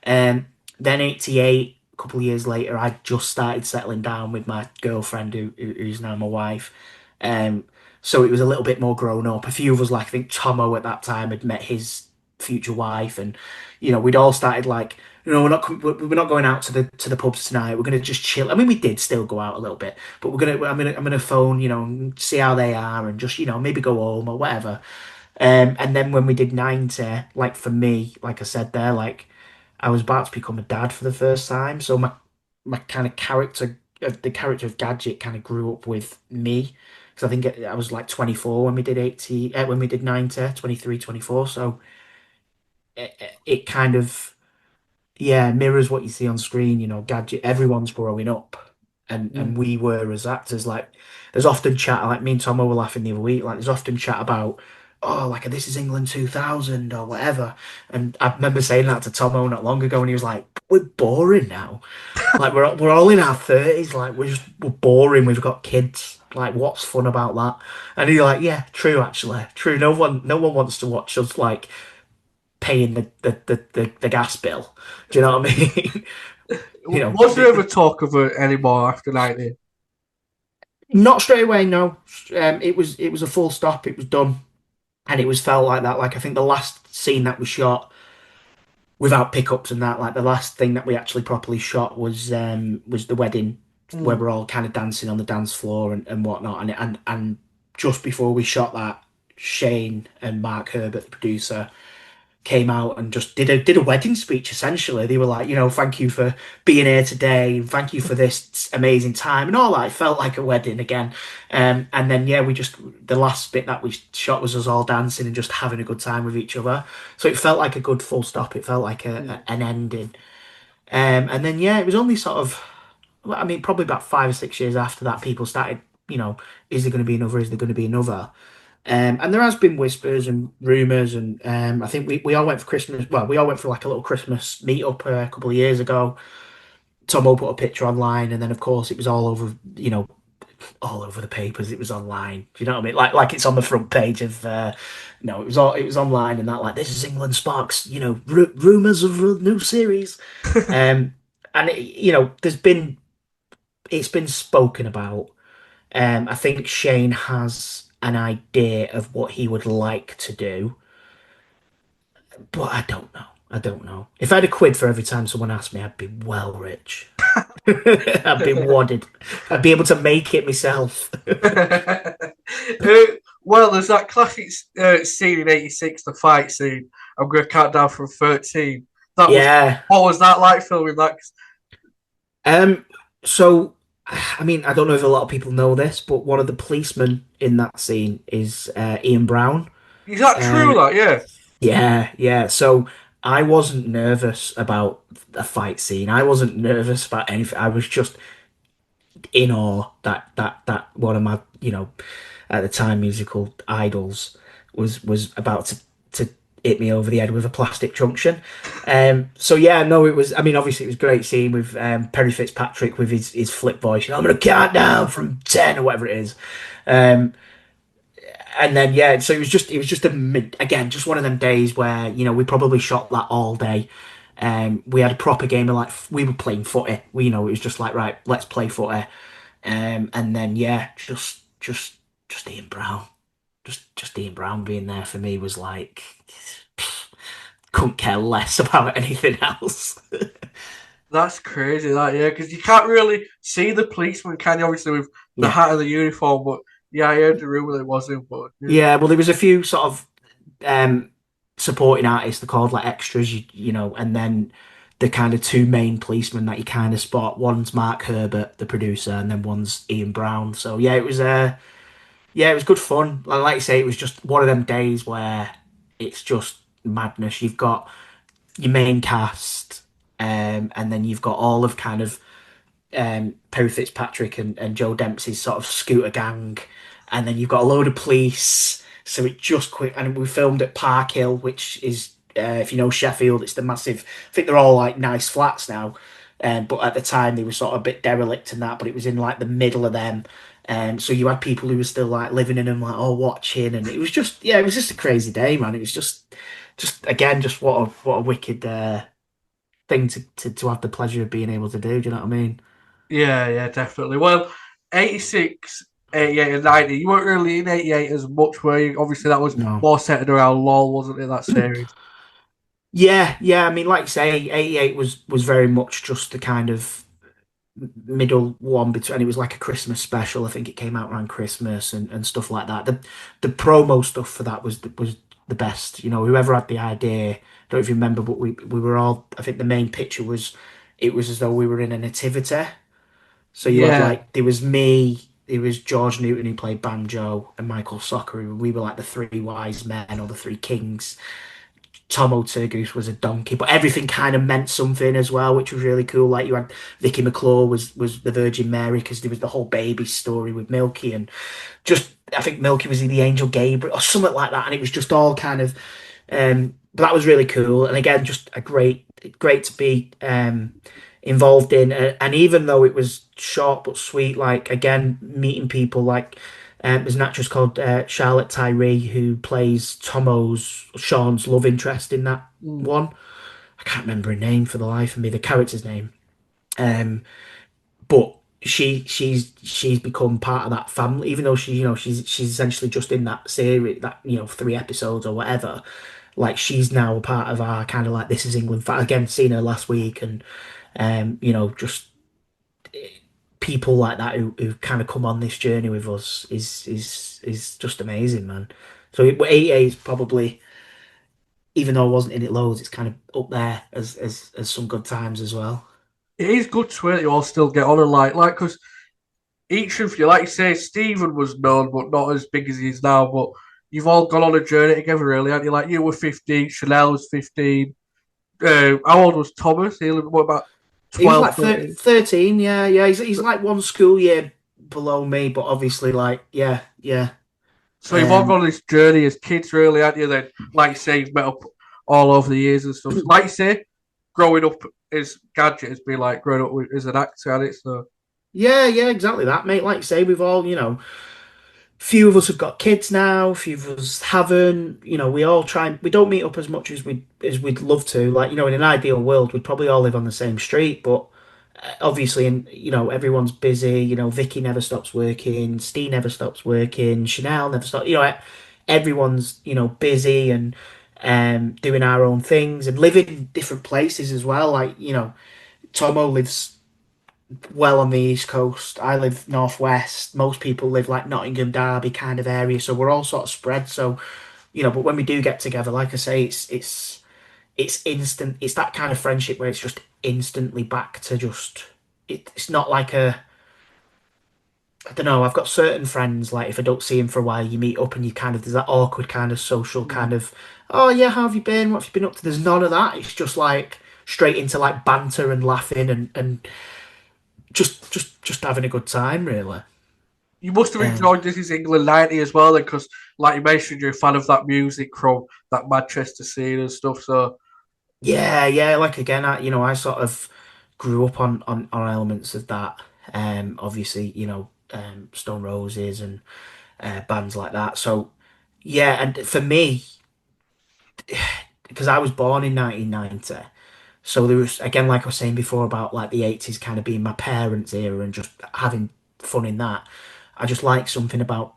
Um, then 88, a couple of years later, I just started settling down with my girlfriend who's now my wife. Um, so it was a little bit more grown up. A few of us, like I think Tomo at that time had met his future wife, and we'd all started like, we're not going out to the pubs tonight. We're gonna just chill. I mean, we did still go out a little bit, but I'm gonna phone, and see how they are, and just maybe go home or whatever. And then when we did 90, like for me, like I said there, like I was about to become a dad for the first time, so my kind of the character of Gadget kind of grew up with me. Because I think I was like 24 when we did 80, when we did 90, 23, 24. So it kind of yeah mirrors what you see on screen. Gadget. Everyone's growing up, and Mm. we were as actors. Like there's often chat. Like me and Tomo were laughing the other week. Like there's often chat about like This Is England 2000 or whatever. And I remember saying that to Tomo not long ago, and he was like, "We're boring now. Like we're all in our 30s. Like we're boring. We've got kids. Like what's fun about that?" And he's like, "Yeah, true. Actually, true. No one wants to watch us like." Paying the gas bill. Do you know what I mean? Was there ever talk of it anymore after 90? Not straight away, no. It was a full stop. It was done, and it was felt like that. Like I think the last scene that was shot without pickups and that, like the last thing that we actually properly shot was the wedding where Mm. we're all kind of dancing on the dance floor and whatnot. And just before we shot that, Shane and Mark Herbert, the producer, came out and just did a wedding speech essentially. They were like, thank you for being here today, and thank you for this amazing time and all that. It felt like a wedding again. And then yeah, we just the last bit that we shot was us all dancing and just having a good time with each other. So it felt like a good full stop. It felt like Mm. an ending. And then yeah, it was only sort of well, I mean, probably about 5 or 6 years after that, people started, is there going to be another? Is there going to be another? And there has been whispers and rumors, and I think we all went for Christmas. Well, we all went for like a little Christmas meetup a couple of years ago. Tomo put a picture online, and then of course it was all over, all over the papers. It was online. Do you know what I mean? Like it's on the front page of, no, it was online, and that like this is England Sparks, rumors of a new series, um, and it's been spoken about. I think Shane has an idea of what he would like to do, but I don't know. I don't know. If I had a quid for every time someone asked me, I'd be well rich. I'd be wadded. I'd be able to make it myself. Well, there's that classic scene in '86, the fight scene. I'm going to count down from 13. That was Yeah. what was that like filming that? Um. So, I mean, I don't know if a lot of people know this, but one of the policemen in that scene is Ian Brown. Is that true? Um. That yeah. Yeah, yeah. So I wasn't nervous about a fight scene. I wasn't nervous about anything. I was just in awe that one of my, at the time musical idols was about to hit me over the head with a plastic truncheon. So yeah, no, it was. I mean, obviously, it was great seeing with Perry Fitzpatrick with his flip voice. I'm gonna count down from 10 or whatever it is. Um, and then yeah, so it was just again just one of them days where we probably shot that all day. We had a proper game of like we were playing footy. It was just like right, let's play footy. And then yeah, just Ian Brown, just Ian Brown being there for me was like couldn't care less about anything else. That's crazy, that yeah, because you can't really see the policeman, can you? Obviously, with the Yeah, hat and the uniform, but yeah, I heard the rumor that it wasn't. But yeah, yeah. Well, there was a few sort of um supporting artists, they're called like extras, and then the kind of two main policemen that you kind of spot. One's Mark Herbert, the producer, and then one's Ian Brown. So yeah, it was good fun. Like you say, it was just one of them days where it's just madness. You've got your main cast, and then you've got all of kind of Perry Fitzpatrick and Joe Dempsey's sort of scooter gang, and then you've got a load of police. So it just quick, and we filmed at Park Hill, which is if you know Sheffield, it's the massive. I think they're all like nice flats now, but at the time they were sort of a bit derelict and that. But it was in like the middle of them, so you had people who were still like living in them, like oh watching, and it was just yeah, it was just a crazy day, man. It was just again, just what a wicked thing to have the pleasure of being able to do. Do you know what I mean? yeah, definitely. Well, '86, '88, and '90. You weren't really in '88 as much, were you? Obviously, that was No. more centered around LOL, wasn't it? That series. Yeah, yeah. I mean, like you say, '88 was very much just the kind of middle one between. And it was like a Christmas special. I think it came out around Christmas and stuff like that. The promo stuff for that was the best. Whoever had the idea, I don't know if you remember, but we were all. I think the main picture was it was as though we were in a nativity. So you had Yeah, like there was me. It was George Newton who played banjo and Michael Soccer. We were like the three wise men or the three kings. Tom O'Turgoose was a donkey, but everything kind of meant something as well, which was really cool. Like you had Vicky McClure was the Virgin Mary because there was the whole baby story with Milky and just I think Milky was the Angel Gabriel or something like that, and it was just all kind of but that was really cool. And again, just a great to be involved in. And even though it was short but sweet, like again, meeting people like there's an actress called Charlotte Tyree who plays Sean's love interest in that mm, one. I can't remember her name for the life of me, the character's name. Um, but she's become part of that family, even though she's essentially just in that series, that 3 episodes or whatever. Like she's now a part of our kind of like This Is England. Again, seen her last week, and just people like that who kind of come on this journey with us is just amazing, man. So 88 is probably, even though I wasn't in it loads, it's kind of up there as some good times as well. It is good to hear that you all still get on and like because each of you, like you say, Stephen was known but not as big as he is now. But you've all gone on a journey together, really, haven't you? Like you were 15, Chanel was 15. How old was Thomas? He was what, about He was 12, like 13. 13, yeah, yeah. He's like one school year below me, but obviously, like, yeah, yeah. So you've all Um, gone on this journey as kids, really, haven't you? Then, like you say, you've met up all over the years and stuff. Like you say, growing up as Gadget has been like growing up as an actor, and it's so yeah, yeah, exactly that, mate. Like you say, we've all, few of us have got kids now, few of us haven't. We all try. We don't meet up as much as we'd love to. Like, in an ideal world, we'd probably all live on the same street, but obviously, and everyone's busy. Vicky never stops working, Steve never stops working, Chanel never stops. Everyone's busy and doing our own things and living in different places as well. Like, Tomo lives well on the East Coast. I live Northwest. Most people live like Nottingham, Derby kind of area. So we're all sort of spread. So, but when we do get together, like I say, it's instant. It's that kind of friendship where it's just instantly back to just. It's not like I don't know. I've got certain friends, like if I don't see him for a while, you meet up and you kind of, there's that awkward kind of social kind of, oh yeah, how have you been? What have you been up to? There's none of that. It's just like straight into like banter and laughing and just having a good time, really. you must have Um, enjoyed This Is England 90 as well, then, because, like you mentioned, you're a fan of that music from that Manchester scene and stuff. So, yeah, yeah. Like again, I sort of grew up on elements of that. Obviously, Stone Roses and bands like that. So yeah, and for me, because I was born in 1990. So there was, again, like I was saying before about like the 80s kind of being my parents' era and just having fun in that. I just like something about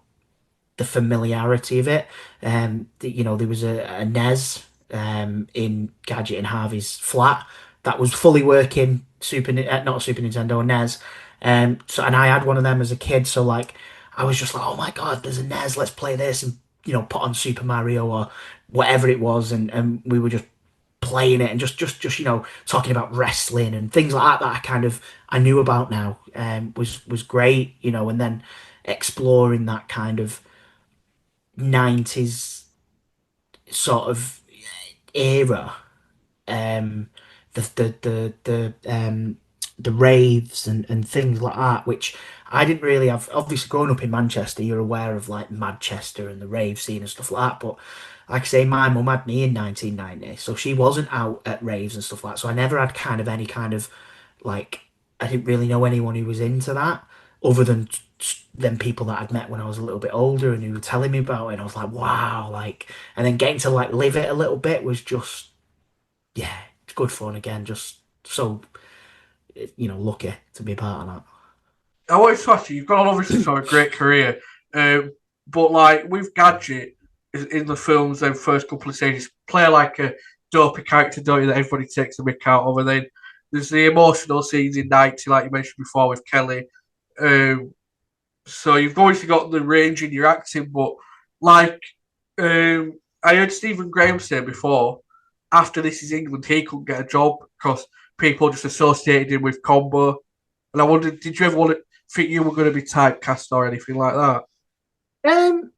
the familiarity of it. There was a NES in Gadget and Harvey's flat that was fully working not Super Nintendo, a NES. And I had one of them as a kid, so like I was just like, oh my God, there's a NES, let's play this, and put on Super Mario or whatever it was, and we were just playing it and just talking about wrestling and things like that I kind of I knew about now was great, and then exploring that kind of 90s sort of era, um the raves and things like that, which I didn't really have. Obviously, growing up in Manchester, you're aware of like Manchester and the rave scene and stuff like that. But like I say, my mum had me in 1990, so she wasn't out at raves and stuff like that. So I never had kind of any kind of like, I didn't really know anyone who was into that other than people that I'd met when I was a little bit older and who were telling me about it. And I was like, wow, like, and then getting to like live it a little bit was just, yeah, it's good fun again. Just so lucky to be part of that. I wanted to ask you, you've gone on obviously for a great career, but like with Gadget in the films, then first couple of stages, play like a dopey character, don't you, that everybody takes a mick out of, and then there's the emotional scenes in 90, like you mentioned before with Kelly. Um, so you've obviously got the range in your acting, but like I heard Stephen Graham say before, after This Is England, he couldn't get a job because people just associated him with Combo. And I wondered, did you ever want to think you were going to be typecast or anything like that? Um,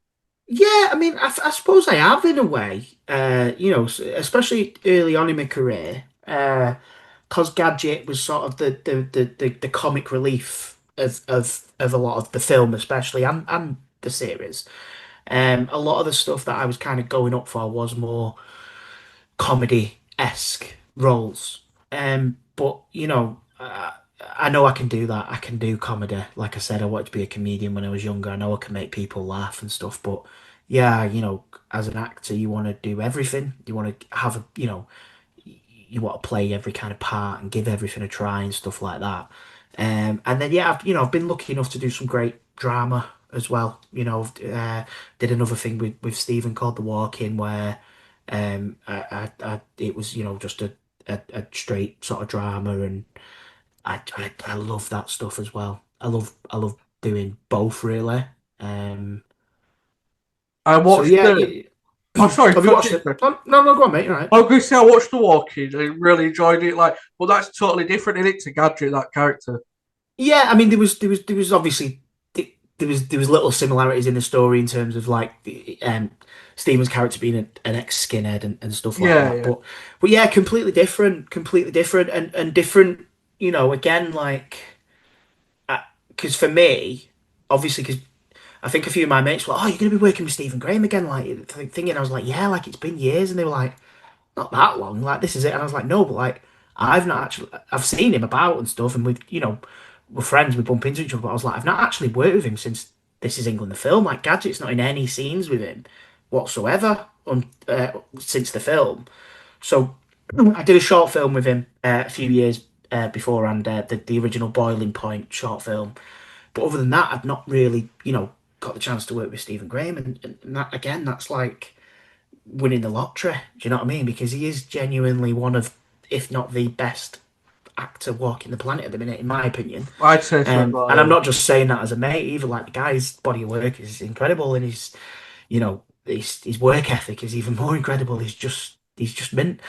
yeah, I mean, I suppose I have in a way. Especially early on in my career, because Gadget was sort of the comic relief of a lot of the film, especially and the series. A lot of the stuff that I was kind of going up for was more comedy-esque roles. But I know I can do that. I can do comedy. Like I said, I wanted to be a comedian when I was younger. I know I can make people laugh and stuff. But yeah, as an actor, you want to do everything. You want to have you want to play every kind of part and give everything a try and stuff like that. And then yeah, I've been lucky enough to do some great drama as well. Did another thing with Stephen called The Walk-In where it was just a straight sort of drama, and I love that stuff as well. I love doing both really. Um, I so watched yeah, the. Oh, sorry, have you watched continue. it? Oh, no, no, go on, mate. All right. I was going to say I watched The Walking and really enjoyed it. Like, but that's totally different in it to Gadget, that character. Yeah, I mean, there was obviously there was little similarities in the story in terms of like Stephen's character being an ex-skinhead and stuff like Yeah, that. yeah. But yeah, completely different, and different. Again, like because for me, obviously, because I think a few of my mates were, oh, you're gonna be working with Stephen Graham again, like thinking. I was like, yeah, like it's been years, and they were like, not that long. Like this is it. And I was like, no, but like I've seen him about and stuff, and we're friends. We bump into each other. But I was like, I've not actually worked with him since This Is England the film. Like Gadget's not in any scenes with him whatsoever since the film. So I did a short film with him a few years beforehand, the original Boiling Point short film. But other than that, I've not really, got the chance to work with Stephen Graham, and that again, that's like winning the lottery. Do you know what I mean? Because he is genuinely one of, if not the best actor walking the planet at the minute, in my opinion. I'd say so as well, And I'm yeah. not just saying that as a mate either. Like the guy's body of work is incredible, and his work ethic is even more incredible. He's just mint.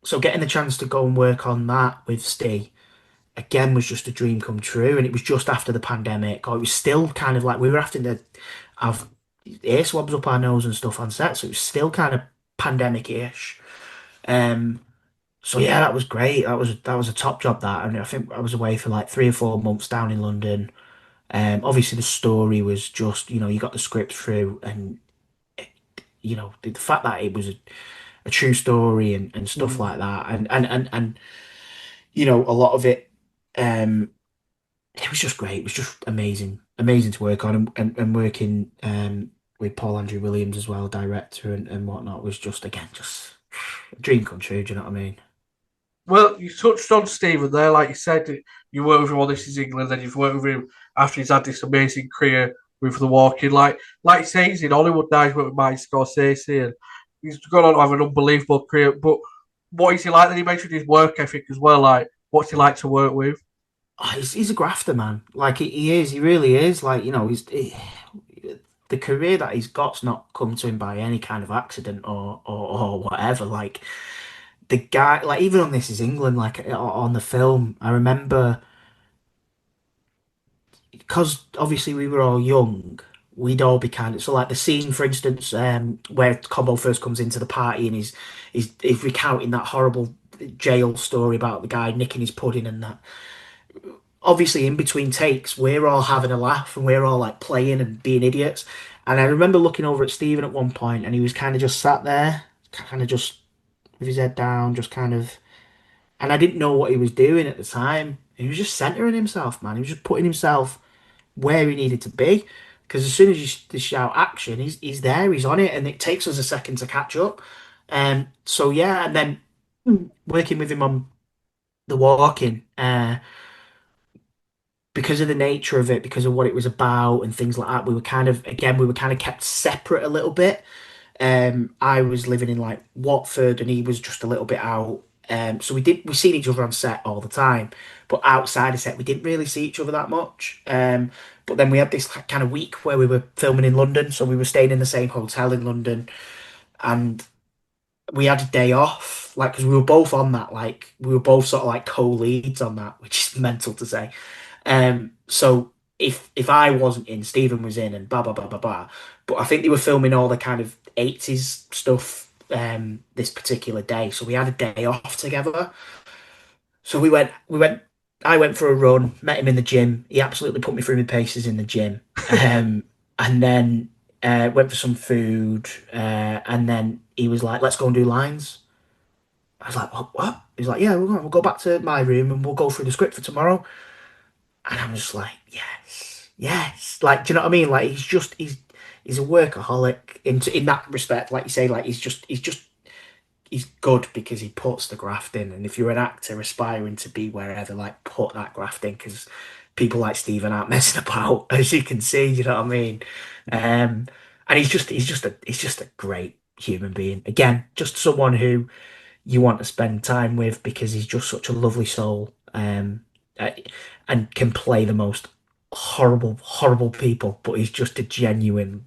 So getting the chance to go and work on that with Steve again was just a dream come true, and it was just after the pandemic, or it was still kind of like we were having to have ear swabs up our nose and stuff on set, so it was still kind of pandemic-ish. Um, so yeah, that was great. That was a top job that, and I think I was away for like 3 or 4 months down in London. Obviously the story was just, you got the script through, and the fact that it was a true story and stuff Mm. like that, and a lot of it. Um, it was just great. It was just amazing to work on, and working with Paul Andrew Williams as well, director and whatnot, was just again just a dream come true. Do you know what I mean? Well, you touched on Stephen there, like you said, you worked with him on This Is England, then you've worked with him after he's had this amazing career with The Walking. Like you say, he's in Hollywood now, he's worked with Martin Scorsese, and he's gone on to have an unbelievable career. But what is he like? Then he mentioned his work ethic as well. Like, what's he like to work with? Oh, he's a grafter, man. Like he is, he really is. Like the career that he's got's not come to him by any kind of accident or whatever. Like the guy, like even on This Is England, like on the film, I remember. Because obviously we were all young, we'd all be kind of so like the scene, for instance, where Combo first comes into the party and he's recounting that horrible jail story about the guy nicking his pudding and that. Obviously, in between takes, we're all having a laugh and we're all like playing and being idiots. And I remember looking over at Stephen at one point, and he was kind of just sat there, kind of just with his head down, just kind of. And I didn't know what he was doing at the time. He was just centering himself, man. He was just putting himself where he needed to be. Because as soon as you shout action, he's there, he's on it, and it takes us a second to catch up. So yeah, and then working with him on the walking, because of the nature of it, because of what it was about and things like that, we were kind of kept separate a little bit. I was living in like Watford, and he was just a little bit out. So we seen each other on set all the time, but outside of set we didn't really see each other that much. But then we had this like, kind of week where we were filming in London, so we were staying in the same hotel in London, and we had a day off, like because we were both on that, like we were both sort of like co-leads on that, which is mental to say. So if I wasn't in, Stephen was in, and blah blah blah blah blah. But I think they were filming all the kind of 80s stuff this particular day, so we had a day off together. So we went. I went for a run, met him in the gym. He absolutely put me through my paces in the gym. And then went for some food, and then he was like, "Let's go and do lines." I was like, "What?" He's like, "Yeah, we'll go back to my room and we'll go through the script for tomorrow." And I'm just like, yes, yes. Like, do you know what I mean? Like, he's a workaholic in that respect. Like you say, like he's just he's good because he puts the graft in. And if you're an actor aspiring to be wherever, like put that graft in because people like Stephen aren't messing about, as you can see. You know what I mean? Um, and he's just a great human being. Again, just someone who you want to spend time with because he's just such a lovely soul. Uh, and can play the most horrible, horrible people, but he's just a genuine,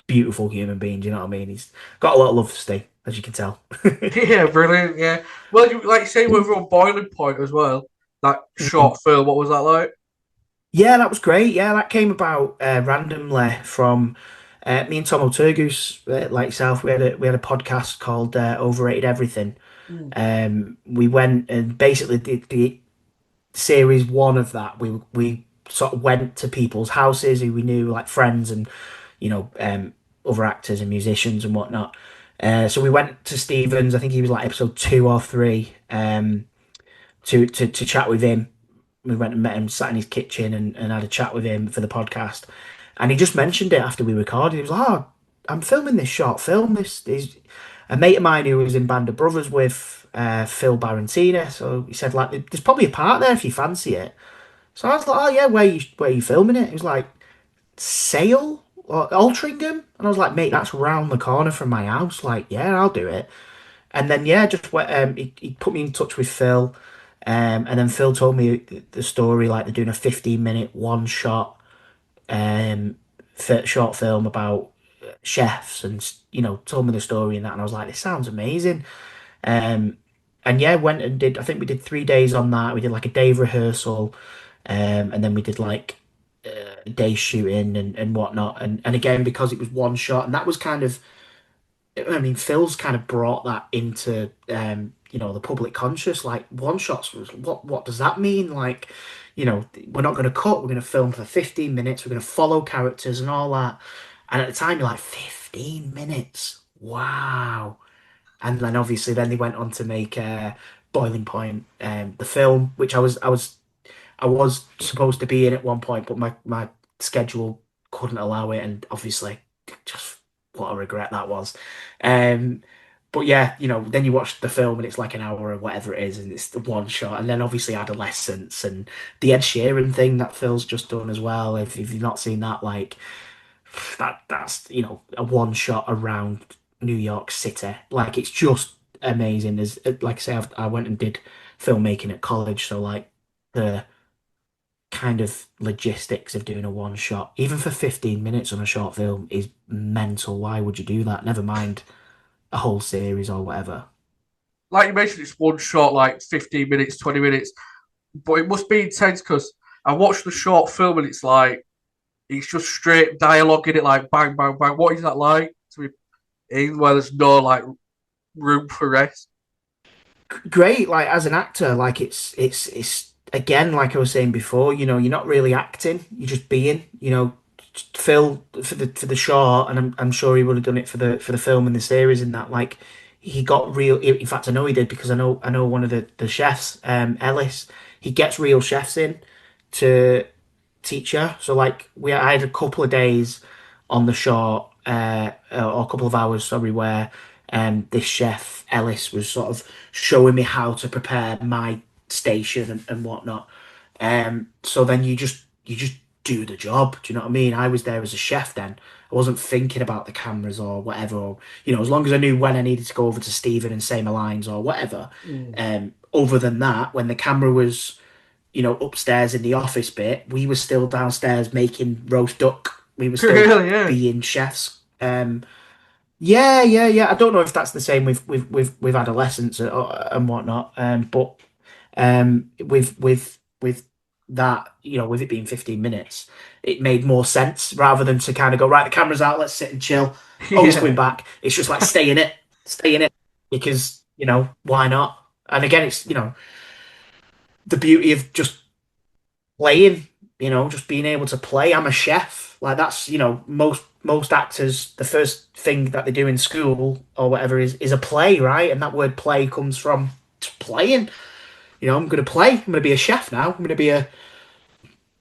beautiful human being. Do you know what I mean? He's got a lot of love for Steve, as you can tell. Yeah, brilliant. Yeah. Well, like you say, we were on Boiling Point as well. That Mhm. short film. What was that like? Yeah, that was great. Yeah, that came about randomly from me and Tom O'Turgoose, like yourself. We had a podcast called Overrated Everything. Mm. We went and basically the series one of that. We sort of went to people's houses who we knew, like friends and you know other actors and musicians and whatnot. So we went to Stevens. I think he was like episode two or three. To chat with him. We went and met him, sat in his kitchen and had a chat with him for the podcast. And he just mentioned it after we recorded. He was like, "Oh, I'm filming this short film. This is a mate of mine who was in Band of Brothers with Phil Barentina. So he said, like, there's probably a part there if you fancy it." So I was like, "Oh yeah, where you filming it?" He was like, "Sale or Altrincham?" And I was like, "Mate, that's round the corner from my house. Like, yeah, I'll do it." And then yeah, just he put me in touch with Phil, and then Phil told me the story. Like they're doing a 15-minute one shot short film about chefs, and told me the story and that. And I was like, this sounds amazing. Um, and yeah, went and did. I think we did 3 days on that. We did like a day of rehearsal, and then we did like a day shooting and whatnot. And again, because it was one shot, and that was kind of I mean, Phil's kind of brought that into the public conscious. Like one shots was what does that mean? Like, we're not going to cut. We're going to film for 15 minutes. We're going to follow characters and all that. And at the time, you're like 15 minutes. Wow. And then obviously, then they went on to make Boiling Point, the film, which I was supposed to be in at one point, but my schedule couldn't allow it, and obviously, just what a regret that was. Um, but yeah, then you watch the film and it's like an hour or whatever it is, and it's the one shot, and then obviously Adolescence and the Ed Sheeran thing that Phil's just done as well. If you've not seen that, like that's a one shot around New York City, like it's just amazing. There's like I say, I went and did filmmaking at college, so like the kind of logistics of doing a one shot, even for 15 minutes on a short film, is mental. Why would you do that? Never mind a whole series or whatever. Like you mentioned, it's one shot, like 15 minutes, 20 minutes, but it must be intense because I watched the short film and it's just straight dialogue in it, like bang, bang, bang. What is that like to be in where there's no like room for rest? Great, like as an actor, like it's again, like I was saying before, you're not really acting, you're just being, Phil for the short, and I'm sure he would have done it for the film and the series and that, like he got real. In fact, I know he did because I know one of the chefs, Ellis, he gets real chefs in to teacher. So like I had a couple of days on the short, or a couple of hours, sorry, where this chef Ellis was sort of showing me how to prepare my station and whatnot. So then you just do the job. Do you know what I mean? I was there as a chef then. I wasn't thinking about the cameras or whatever. Or, as long as I knew when I needed to go over to Stephen and say my lines or whatever. Mm. Other than that, when the camera was upstairs in the office bit, we were still downstairs making roast duck. We were still Really, yeah. being chefs. Yeah, yeah, yeah. I don't know if that's the same with adolescents and whatnot. But with that, with it being 15 minutes, it made more sense rather than to kind of go, right, the camera's out, let's sit and chill. Oh, he's coming Yeah. back. It's just like stay in it, because why not? And again, it's the beauty of just playing, just being able to play. I'm a chef. Like that's, most actors, the first thing that they do in school or whatever is a play, right? And that word play comes from playing. I'm gonna play. I'm gonna be a chef now. I'm gonna be a,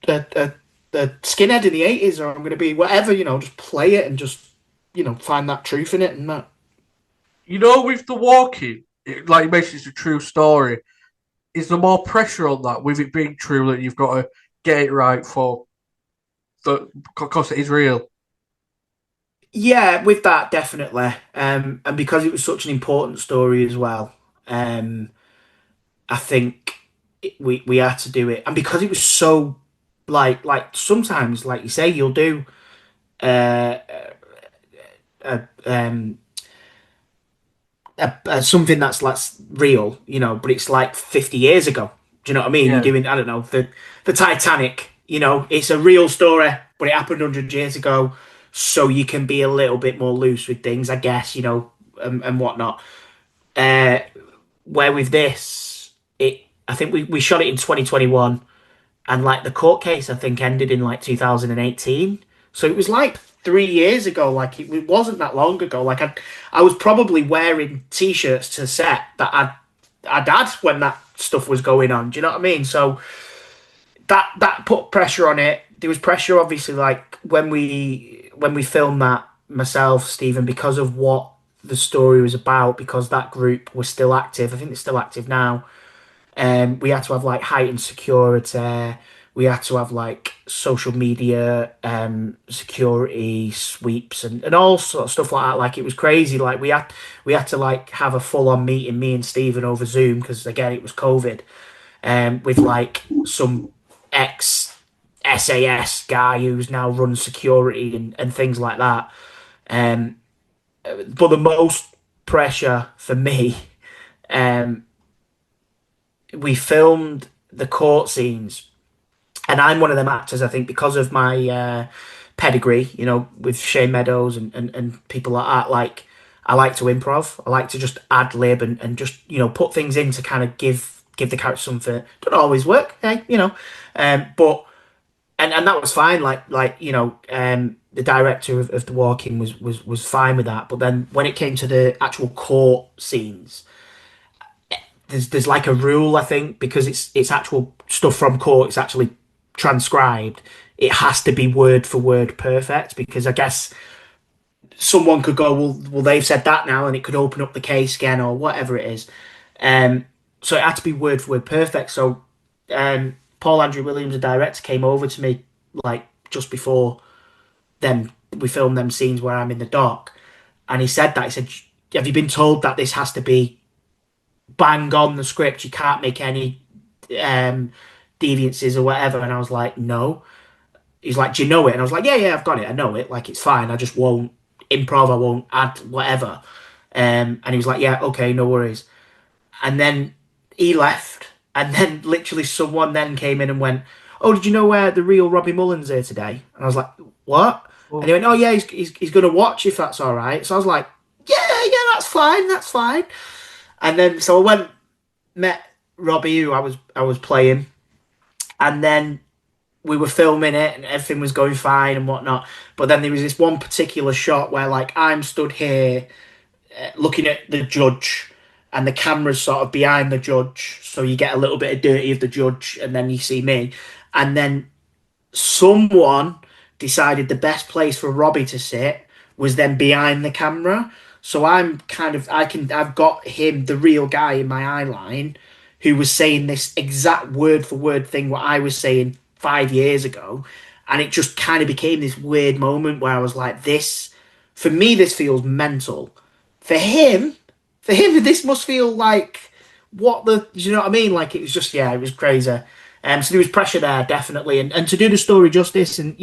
a, a skinhead in the 80s, or I'm gonna be whatever, just play it and just, find that truth in it and that. with the walking, like you mentioned, it's a true story. Is there more pressure on that with it being true that you've got to get it right for the because it is real? Yeah, with that, definitely. And because it was such an important story as well, um, I think we had to do it. And because it was so sometimes, like you say, you'll do uh, um, something that's real, but it's like 50 years ago. Do you know what I mean? You're Yeah. doing, I don't know, the Titanic. It's a real story, but it happened 100 years ago, so you can be a little bit more loose with things, I guess. And whatnot. Uh, where with this, I think we shot it in 2021, and like the court case, I think ended in like 2018. So it was like 3 years ago. Like it wasn't that long ago. Like I was probably wearing t-shirts to set that I'd had when that stuff was going on. Do you know what I mean? So that put pressure on it. There was pressure, obviously, like when we filmed that, myself, Stephen, because of what the story was about, because that group was still active. I think it's still active now. We had to have like heightened security. We had to have like social media security sweeps and all sort of stuff like that. Like it was crazy. Like we had to like have a full on meeting, me and Stephen, over Zoom, because again it was COVID. With like some ex SAS guy who's now runs security and things like that. Um, but the most pressure for me, um, we filmed the court scenes, and I'm one of them actors, I think, because of my pedigree, with Shane Meadows and people like that. Like, I like to improv. I like to just ad lib and just, put things in to kind of give the character something. Don't always work, hey, but and that was fine. The director of the walking was fine with that. But then when it came to the actual court scenes, there's like a rule, I think, because it's actual stuff from court. It's actually transcribed. It has to be word for word perfect, because I guess someone could go, well, they've said that now, and it could open up the case again or whatever it is. Um, so it had to be word for word perfect. So Paul Andrew Williams, the director, came over to me like just before then we filmed them scenes where I'm in the dock, and he said that. He said, "Have you been told that this has to be bang on the script? You can't make any um, deviances or whatever." And I was like, "No." He's like, "Do you know it?" And I was like, "Yeah, I've got it. I know it. Like, it's fine. I just won't improv. I won't add whatever." And he was like, "Yeah, okay, no worries." And then he left, and then literally someone then came in and went, "Oh, did you know where the real Robbie Mullins here today?" And I was like, "What?" And he Well, went, "Oh yeah, he's going to watch if that's all right." So I was like, "Yeah, that's fine, that's fine." And then so I went, met Robbie, who I was playing, and then we were filming it and everything was going fine and whatnot. But then there was this one particular shot where like I'm stood here looking at the judge, and the camera's sort of behind the judge, so you get a little bit of dirty of the judge, and then you see me. And then someone decided the best place for Robbie to sit was then behind the camera. So I'm kind of I've got him, the real guy, in my eye line, who was saying this exact word for word thing what I was saying 5 years ago. And it just kind of became this weird moment where I was like, this, for me, this feels mental. For him, this must feel like what the, do you know what I mean? Like, it was just, yeah, it was crazy. So there was pressure there, definitely, and to do the story justice, and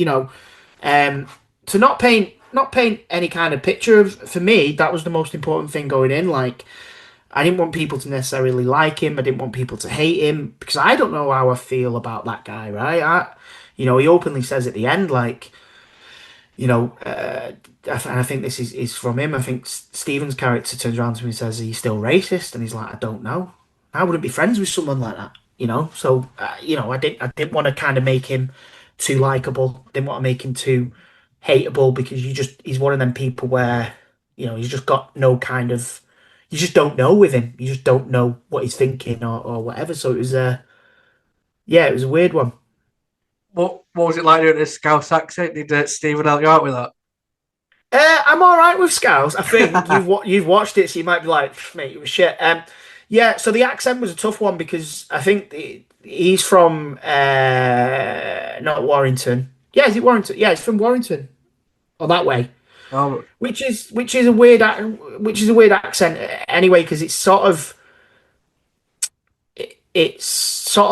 um, to not paint any kind of picture of, for me, that was the most important thing going in. Like, I didn't want people to necessarily like him. I didn't want people to hate him, because I don't know how I feel about that guy, right? He openly says at the end, like, and I think this is from him. I think Stephen's character turns around to me and says, "Are you still racist?" And he's like, "I don't know. I wouldn't be friends with someone like that." So I didn't want to kind of make him too likable. Didn't want to make him too hateable, because he's one of them people where he's just got no kind of, you just don't know with him. You just don't know what he's thinking or whatever. So it was yeah, it was a weird one. what was it like doing a Scouse accent? Did Stephen help you out with that? I'm all right with Scouse. I think you've watched it, so you might be like, mate, it was shit. Yeah. So the accent was a tough one because I think he's from not Warrington. Yeah, is it Warrington? Yeah, he's from Warrington or that way, Um, which is a weird which is a weird accent anyway because it's sort of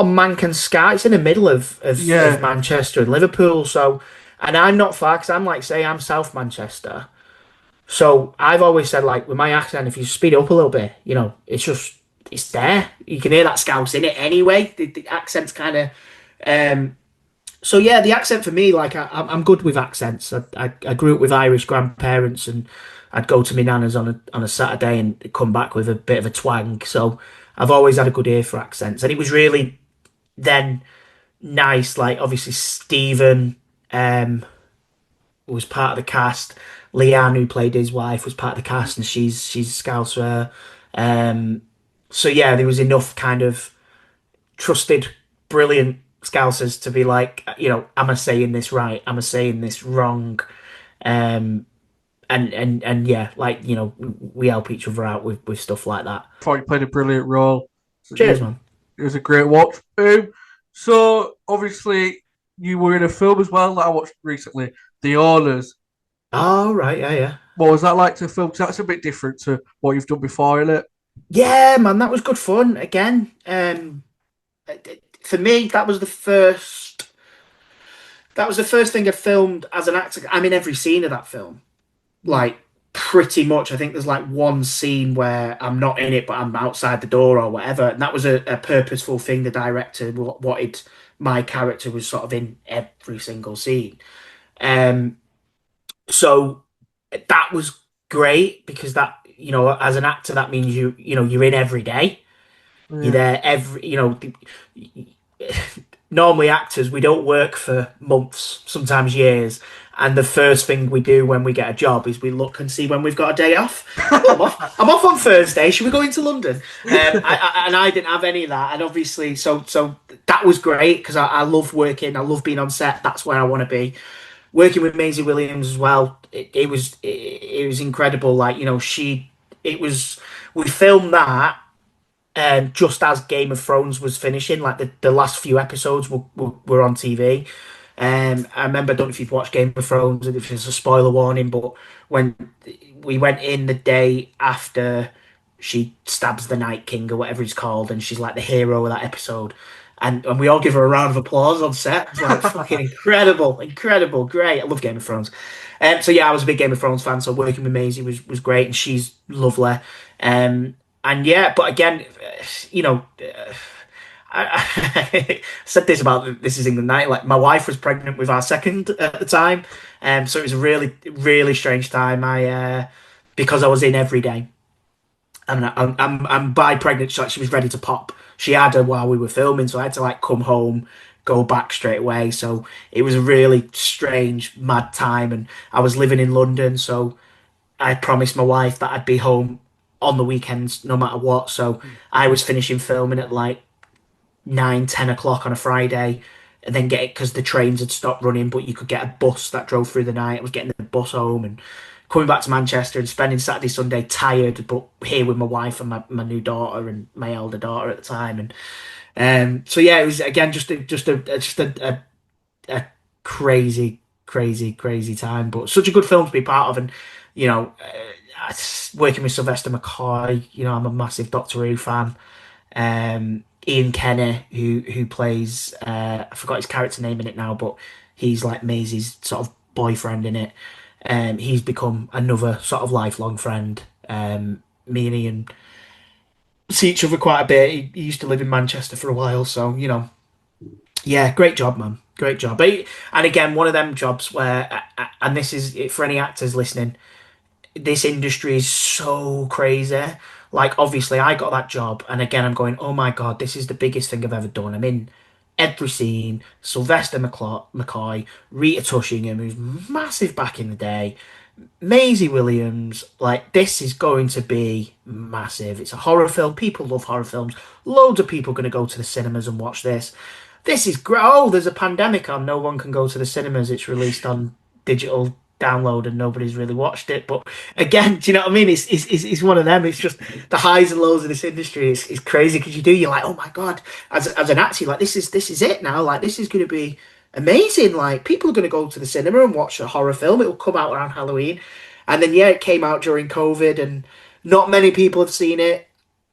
Manc and Scar. It's in the middle of yeah, Manchester and Liverpool. So, and I'm not far because I'm like say I'm South Manchester. So I've always said, like, with my accent, if you speed it up a little bit, it's there. You can hear that Scouse in it anyway. The accent's kind of, so yeah, the accent for me, like, I'm good with accents. I grew up with Irish grandparents, and I'd go to my nana's on a Saturday and come back with a bit of a twang. So I've always had a good ear for accents, and it was really then nice. Like, obviously Stephen, um, was part of the cast. Leanne, who played his wife, was part of the cast, and she's a Scouser. Um, so yeah, there was enough kind of trusted, brilliant Scousers to be like, am I saying this right? Am I saying this wrong? Um, and yeah, like we help each other out with stuff like that. thought you played a brilliant role. So Cheers, man. it was a great watch. So obviously you were in a film as well that I watched recently, The Owners. Oh right, yeah, yeah. What was that like to film? 'Cause that's a bit different to what you've done before, isn't it? Yeah, man, that was good fun. Again, for me, that was the first thing I filmed as an actor. I'm in every scene of that film, like pretty much. I think there's like one scene where I'm not in it, but I'm outside the door or whatever, and that was a purposeful thing. The director wanted my character was sort of in every single scene. Um, so that was great because that as an actor, that means you're in every day. You're Yeah. there normally actors, we don't work for months, sometimes years. And the first thing we do when we get a job is we look and see when we've got a day off. Oh, I'm off. I'm off on Thursday. Should we go into London? And I didn't have any of that. And obviously, so that was great because I love working. I love being on set. That's where I want to be. Working with Maisie Williams as well. It was incredible. Like it was. We filmed that just as Game of Thrones was finishing, like the last few episodes were on TV. I remember, I don't know if you've watched Game of Thrones, if it's a spoiler warning, but when we went in the day after she stabs the Night King or whatever he's called, and she's like the hero of that episode. And we all give her a round of applause on set. It's like fucking incredible, incredible, great. I love Game of Thrones. So yeah, I was a big Game of Thrones fan. So working with Maisie was great, and she's lovely. And yeah, but again, I said this about This Is England Night. Like my wife was pregnant with our second at the time, so it was a really, really strange time. Because I was in every day, and I'm by pregnant, she was ready to pop. She had her while we were filming, so I had to like come home, go back straight away. So it was a really strange, mad time, and I was living in London, so I promised my wife that I'd be home on the weekends no matter what. So I was finishing filming at like 9, 10 o'clock on a Friday, and then get it because the trains had stopped running, but you could get a bus that drove through the night. I was getting the bus home and coming back to Manchester and spending Saturday, Sunday tired, but here with my wife and my new daughter and my elder daughter at the time. And so yeah, it was again just a crazy, crazy, crazy time, but such a good film to be part of. And working with Sylvester McCoy, I'm a massive Doctor Who fan. Ian Kenner, who plays I forgot his character name in it now, but he's like Maisie's sort of boyfriend in it. He's become another sort of lifelong friend. Me and Ian see each other quite a bit. He used to live in Manchester for a while, so yeah, great job, man, great job. And again, one of them jobs where, and this is for any actors listening, this industry is so crazy. Like, obviously, I got that job, and again, I'm going, oh my God, this is the biggest thing I've ever done. I'm in every scene. Sylvester McCoy, Rita Tushingham, who's massive back in the day, Maisie Williams. Like, this is going to be massive. It's a horror film. People love horror films. Loads of people are going to go to the cinemas and watch this. This is great. Oh, there's a pandemic on. No one can go to the cinemas. It's released on digital download and nobody's really watched it. But again, do you know what I mean? It's one of them. It's just the highs and lows of this industry. It's crazy because you're like, oh my God, as an actor, you're like this is it now. Like this is going to be amazing. Like people are going to go to the cinema and watch a horror film. It will come out around Halloween, and then yeah, it came out during COVID, and not many people have seen it.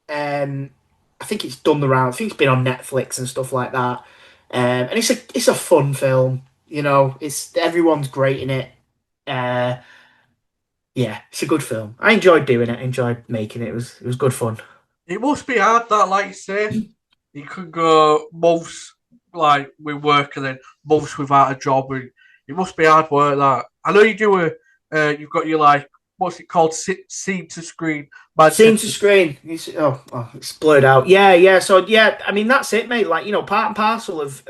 Um, I think it's done the round. I think it's been on Netflix and stuff like that. And it's a fun film. You know, it's everyone's great in it. Uh, yeah, it's a good film. I enjoyed doing it. I enjoyed making it. It was good fun. It must be hard that, like you say, you could go months like with work and then months without a job, and it must be hard work. That I know you do you've got your like, what's it called, scene to screen Scene to Manchester. screen. It's blurred out. Yeah, yeah. So yeah, I mean that's it, mate. Like part and parcel of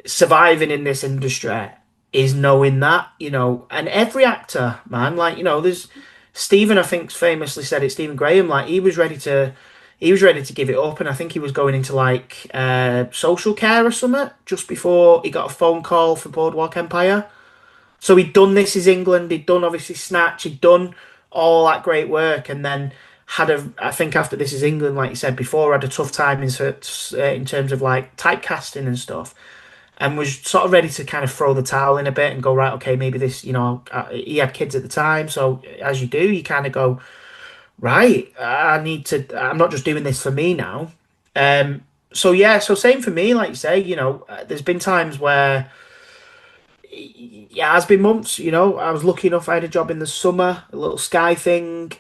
surviving in this industry is knowing that, and every actor, man, like, there's Stephen, I think, famously said it, Stephen Graham, like he was ready to give it up, and I think he was going into like social care or something just before he got a phone call for Boardwalk Empire. So he'd done This Is England, he'd done obviously Snatch, he'd done all that great work, and then I think after This Is England, like you said before, had a tough time in terms of like typecasting and stuff, and was sort of ready to kind of throw the towel in a bit and go, right, okay, maybe this, he had kids at the time. So as you do, you kind of go, right, I'm not just doing this for me now. Um, so yeah, so same for me, like you say, there's been times where, yeah, it's been months, I was lucky enough, I had a job in the summer, a little Sky thing.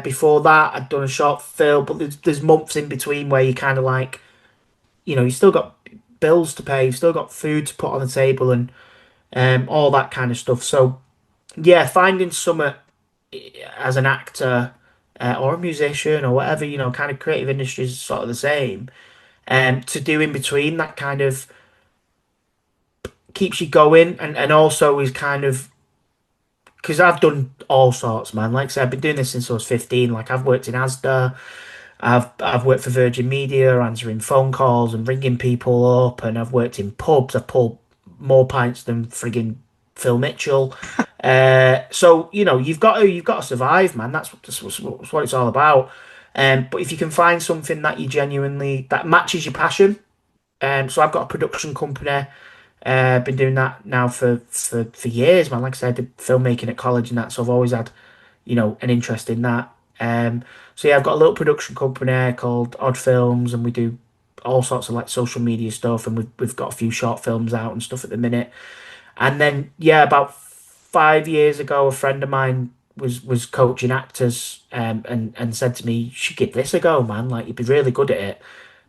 Before that, I'd done a short film, but there's months in between where you kind of like, you still got bills to pay, you've still got food to put on the table, and all that kind of stuff. So yeah, finding something as an actor or a musician or whatever, kind of creative industry is sort of the same. To do in between that kind of keeps you going, and also is kind of because I've done all sorts, man. Like I said, I've been doing this since I was 15. Like I've worked in Asda, I've worked for Virgin Media, answering phone calls and ringing people up, and I've worked in pubs. I've pulled more pints than frigging Phil Mitchell. So you've got to survive, man. That's what it's all about. But if you can find something that you genuinely that matches your passion, so I've got a production company. Been doing that now for years, man. Like I said, I did filmmaking at college and that, so I've always had, an interest in that. So yeah, I've got a little production company called Odd Films, and we do all sorts of like social media stuff, and we've got a few short films out and stuff at the minute. And then yeah, about 5 years ago, a friend of mine was coaching actors, and said to me, "You should give this a go, man. Like you'd be really good at it."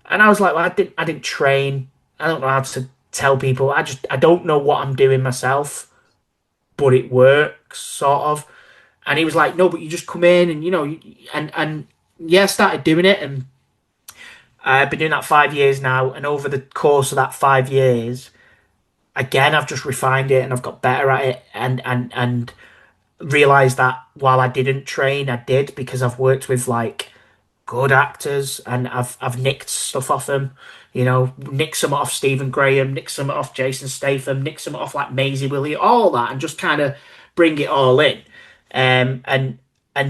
And I was like, well, I didn't train. I don't know how to tell people. I don't know what I'm doing myself, but it works sort of. And he was like, no, but you just come in and and yeah, I started doing it, and I've been doing that 5 years now. And over the course of that 5 years, again, I've just refined it and I've got better at it, and realized that while I didn't train, I did because I've worked with like good actors, and I've nicked stuff off them. Nicked some off Stephen Graham, nicked some off Jason Statham, nicked some off like Maisie Williams, all that, and just kind of bring it all in, and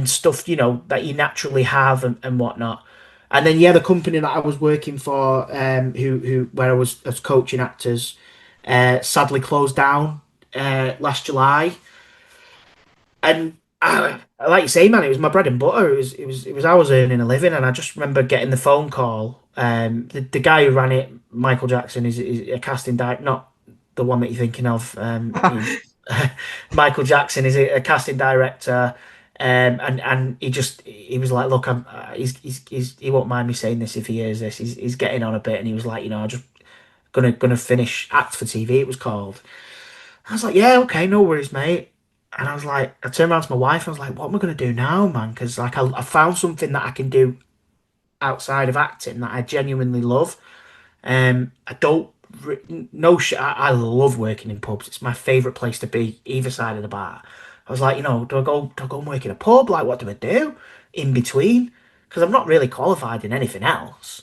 stuff that you naturally have, and whatnot. And then yeah, the company that I was working for, who where I was coaching actors, sadly closed down last July. And like you say, man, it was my bread and butter. It was I was earning a living, and I just remember getting the phone call. The guy who ran it, Michael Jackson, is a casting director, not the one that you're thinking of. Michael Jackson is a casting director, and he was like, look, he won't mind me saying this if he hears this. He's getting on a bit, and he was like, I'm just gonna finish Act for TV. It was called. I was like, yeah, okay, no worries, mate. And I was like, I turned around to my wife and I was like, what am I going to do now, man? Because like I found something that I can do outside of acting that I genuinely love. I don't, no shit. I love working in pubs. It's my favorite place to be, either side of the bar. I was like, do I go and work in a pub? Like, what do I do in between? Because I'm not really qualified in anything else.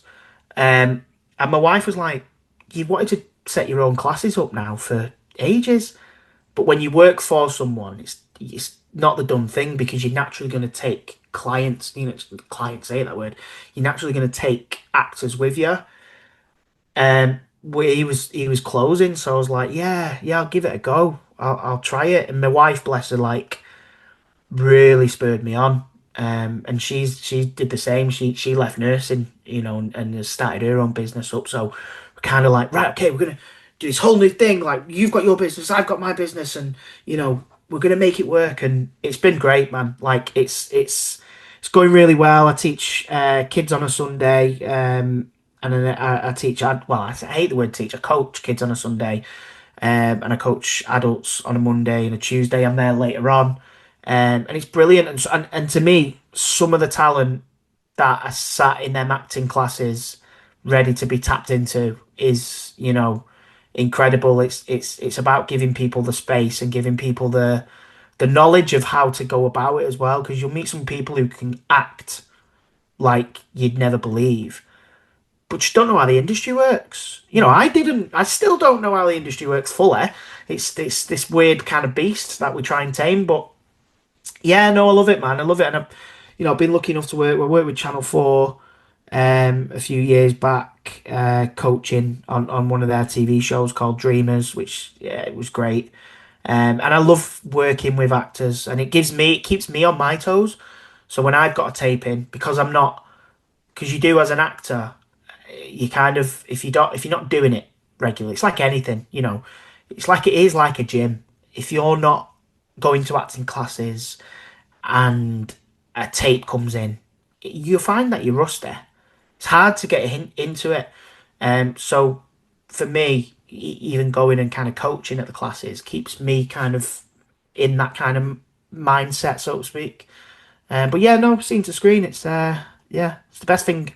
And my wife was like, you've wanted to set your own classes up now for ages. But when you work for someone, it's not the done thing because you're naturally going to take clients. You know, clients say that word. You're naturally going to take actors with you. He was closing, so I was like, yeah, I'll give it a go. I'll try it. And my wife, bless her, like really spurred me on. And she did the same. She left nursing, and has started her own business up. So we're kind of like, right, okay, we're gonna do this whole new thing. Like you've got your business, I've got my business, and we're gonna make it work. And it's been great, man. Like it's going really well. I teach kids on a Sunday, and then I teach. Well, I hate the word teach. I coach kids on a Sunday, and I coach adults on a Monday and a Tuesday. I'm there later on, and it's brilliant. And to me, some of the talent that are sat in them acting classes, ready to be tapped into, is incredible. It's about giving people the space and giving people the knowledge of how to go about it as well. Because you'll meet some people who can act like you'd never believe, but just don't know how the industry works. Mm. I still don't know how the industry works fully. It's this weird kind of beast that we try and tame. But yeah, no, I love it, man. I love it. And I've been lucky enough to work with Channel 4 a few years back, coaching on one of their TV shows called Dreamers, which, yeah, it was great. And I love working with actors, and it keeps me on my toes. So when I've got a tape in, because you do as an actor, you kind of, if you're not doing it regularly, it's like anything, it is like a gym. If you're not going to acting classes and a tape comes in, you'll find that you're rusty. It's hard to get into it. So for me, even going and kind of coaching at the classes keeps me kind of in that kind of mindset, so to speak. But yeah, no, scene to screen, yeah, it's the best thing,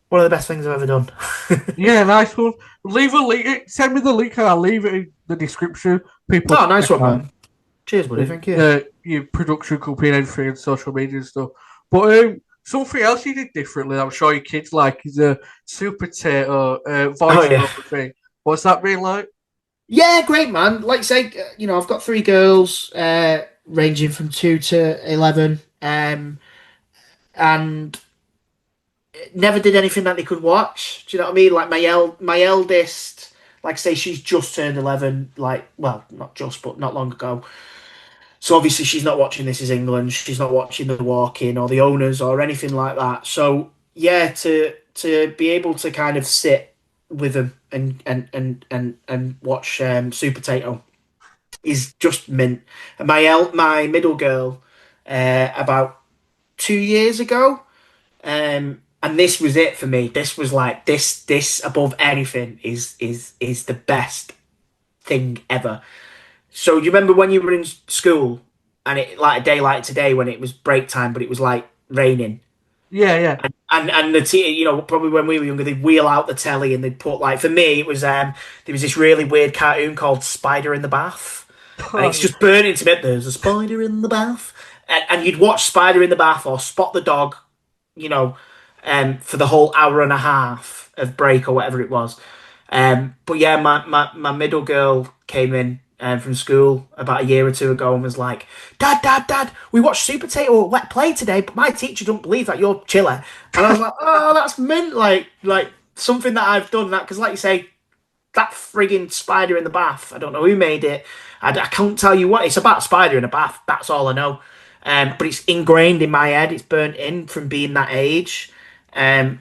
one of the best things I've ever done. Yeah, nice one. Leave a link. Send me the link, and I'll leave it in the description. People Oh, can nice check one, out man. Cheers, buddy. Thank you. your production company and everything, and social media and stuff. But something else you did differently, I'm sure your kids like, is a Supertato Oh yeah. voiceover thing. What's that been like? Yeah, great, man. Like I say, I've got three girls, ranging from 2 to 11, and never did anything that they could watch. Do you know what I mean? Like my eldest, like I say, she's just turned 11. Like, well, not just, but not long ago. So obviously she's not watching This Is England. She's not watching The Walking or The Owners or anything like that. So yeah, to be able to kind of sit with them and watch Supertato is just mint. And my middle girl, about 2 years ago, and this was it for me. This was like this above anything is the best thing ever. So you remember when you were in school and it, like a day like today, when it was break time but it was like raining, Yeah, yeah. and probably when we were younger they'd wheel out the telly and they'd put, like, for me it was there was this really weird cartoon called Spider in the Bath, and it's just burning to me. There's a spider in the bath, and you'd watch Spider in the Bath or Spot the Dog, you know, for the whole hour and a half of break or whatever it was. But yeah, my middle girl came in from school about a year or two ago and was like, Dad, we watched Super Tato Wet Play today, but my teacher don't believe that you're chiller. And I was like, oh, that's mint, like something that I've done that, because like you say, that frigging spider in the bath, I don't know who made it. I can't tell you what. It's about a spider in a bath. That's all I know. But it's ingrained in my head. It's burnt in from being that age. And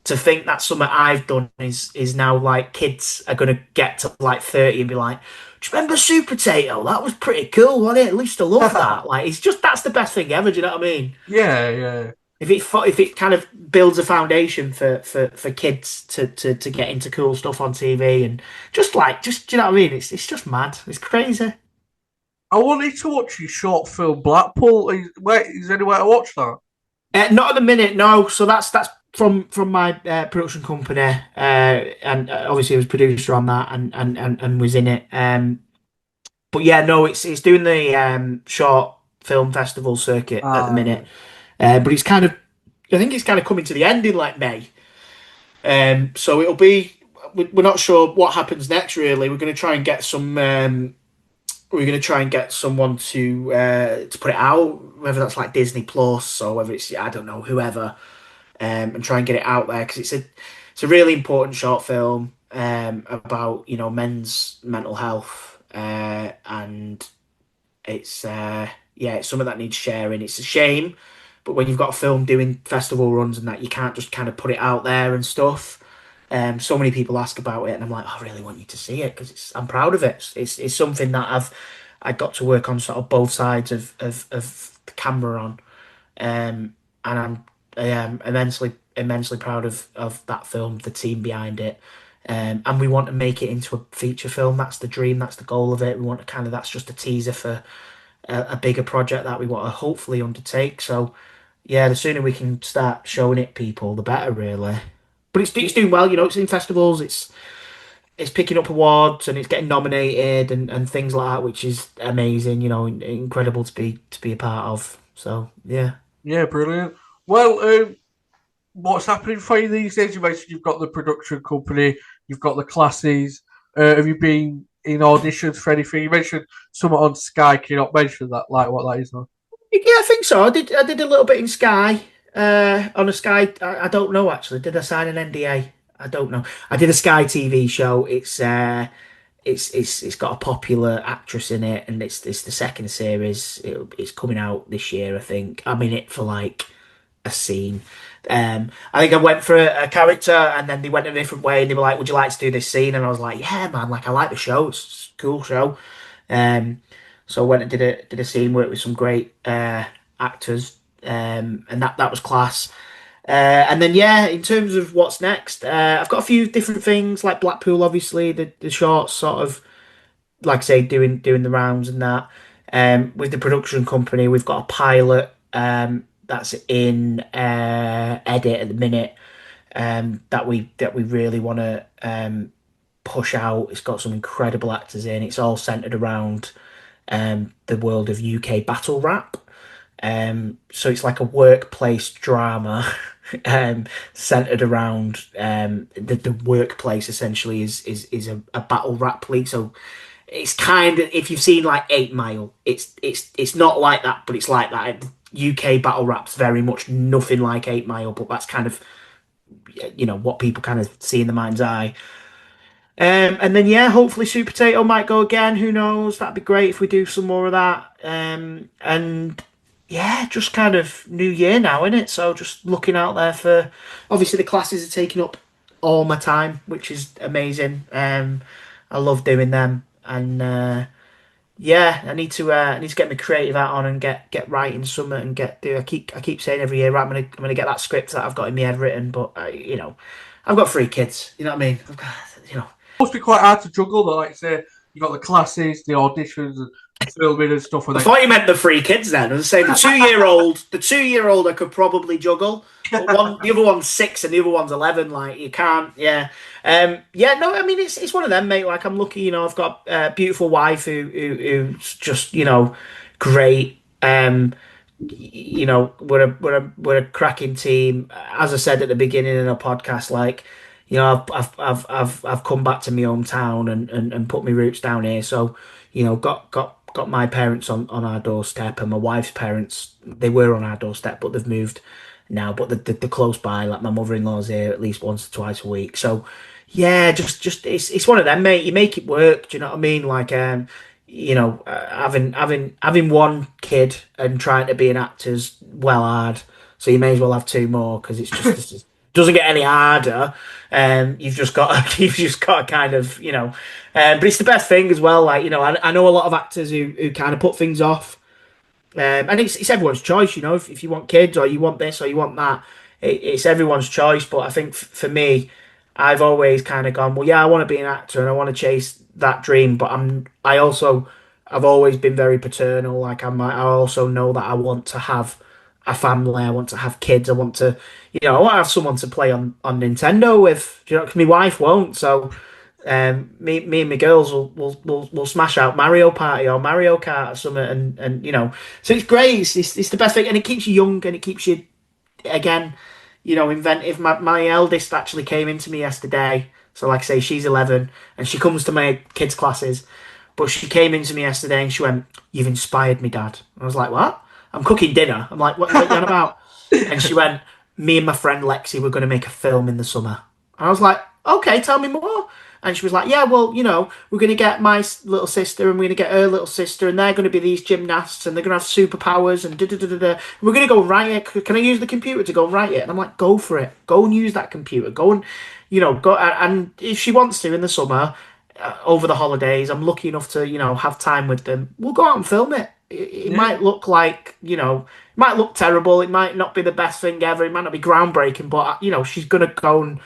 to think that something I've done is now, like, kids are gonna get to like 30 and be like, do you remember Super Potato? That was pretty cool, wasn't it? At least I love that. Like, it's just, that's the best thing ever. Do you know what I mein? Yeah, yeah. If it kind of builds a foundation for kids to get into cool stuff on TV, and just do you know what I mean? It's just mad. It's crazy. I wanted to watch your short film Blackpool. Is there anywhere to watch that? Not at the minute, no. So that's from my production company, and obviously I was producer on that, and was in it. But yeah, no, it's doing the short film festival circuit at the Ah, minute. But I think it's kind of coming to the end in like May. So it'll be we're not sure what happens next. Really, we're going to try and get some. We're going to try and get someone to put it out, whether that's like Disney Plus or whether it's I don't know whoever, and try and get it out there because it's a really important short film about men's mental health and it's yeah, it's something that needs sharing. It's a shame, but when you've got a film doing festival runs and that, you can't just kind of put it out there and stuff. So many people ask about it, and I'm like, I really want you to see it because I'm proud of it. It's something that I got to work on sort of both sides of the camera on, and I am immensely proud of that film, the team behind it. And we want to make it into a feature film. That's the dream. That's the goal of it. We want to kind of that's just a teaser for a bigger project that we want to hopefully undertake. So yeah, the sooner we can start showing it people, the better, really. But it's doing well. It's in festivals. It's picking up awards and it's getting nominated and things like that, which is amazing. Incredible to be a part of. So yeah. Yeah, brilliant. Well, what's happening for you these days? You mentioned you've got the production company, you've got the classes. Have you been in auditions for anything? You mentioned somewhat on Sky. Can you not mention that, like what that is? Now? Yeah, I think so. I did a little bit in Sky. On a Sky, I don't know actually. Did I sign an NDA? I don't know. I did a Sky TV show. It's got a popular actress in it, and it's the second series. It's coming out this year, I think. I'm in it for like a scene. I think I went for a character, and then they went a different way, and they were like, "Would you like to do this scene?" And I was like, "Yeah, man! Like I like the show. It's a cool show." Um, so I went and did a scene, worked with some great actors, and that was class. And then yeah, in terms of what's next, I've got a few different things like Blackpool, obviously the shorts sort of like I say doing the rounds and that. With the production company, we've got a pilot that's in edit at the minute that we really want to push out. It's got some incredible actors in. It's all centered around the world of UK battle rap. So it's like a workplace drama centered around the workplace essentially is a battle rap league. So it's kind of if you've seen like 8 Mile, it's not like that, but it's like that. UK battle rap's very much nothing like 8 Mile, but that's kind of what people kind of see in the mind's eye. And then yeah, hopefully Supertato might go again. Who knows? That'd be great if we do some more of that. And yeah, just kind of new year now, isn't it? So just looking out there for obviously the classes are taking up all my time, which is amazing. I love doing them, and yeah, I need to get my creative out on and get writing something and get do. I keep saying every year, right? I'm gonna get that script that I've got in my head written, but I've got 3 kids. You know what I mean? I've got, Must be quite hard to juggle, though. Like say, you got the classes, the auditions, and filming and stuff. And I thought you meant the 3 kids then. I was saying the 2-year old I could probably juggle, but the other one's 6 and the other one's 11. Like you can't, yeah, yeah. No, I mean it's one of them, mate. Like I'm lucky, I've got a beautiful wife who's just great. We're a cracking team. As I said at the beginning in a podcast, like I've come back to my hometown and put my roots down here. So got my parents on our doorstep and my wife's parents. They were on our doorstep, but they've moved now. But they're close by. Like my mother-in-law's here at least once or twice a week. So yeah, just it's one of them, mate. You make it work. Do you know what I mean? Like having one kid and trying to be an actor's well hard. So you may as well have 2 more because it's just doesn't get any harder. You've just got you've just got to kind of but it's the best thing as well. Like I know a lot of actors who kind of put things off, and it's everyone's choice. If you want kids or you want this or you want that, it's everyone's choice. But I think for me, I've always kind of gone, well, yeah, I want to be an actor and I want to chase that dream. But I've always been very paternal. Like I also know that I want to have a family. I want to have kids. I want to, I want to have someone to play on Nintendo with. Do you know? 'Cause my wife won't. So, me and my girls will smash out Mario Party or Mario Kart or something, and so it's great. It's the best thing, and it keeps you young and it keeps you again, inventive. My eldest actually came into me yesterday. So like I say, she's 11 and she comes to my kids' classes. But she came into me yesterday and she went, "You've inspired me, Dad." I was like, "What?" I'm cooking dinner. I'm like, what you on about?" And she went, "Me and my friend Lexi were going to make a film in the summer." And I was like, "Okay, tell me more." And she was like, "Yeah, well, we're going to get my little sister and we're going to get her little sister and they're going to be these gymnasts and they're going to have superpowers and da da da da da. We're going to go and write it. Can I use the computer to go and write it?" And I'm like, "Go for it. Go and use that computer. Go and, go." And if she wants to in the summer, over the holidays, I'm lucky enough to, have time with them. We'll go out and film it. It Yeah. might look like, it might look terrible. It might not be the best thing ever. It might not be groundbreaking, but she's gonna go and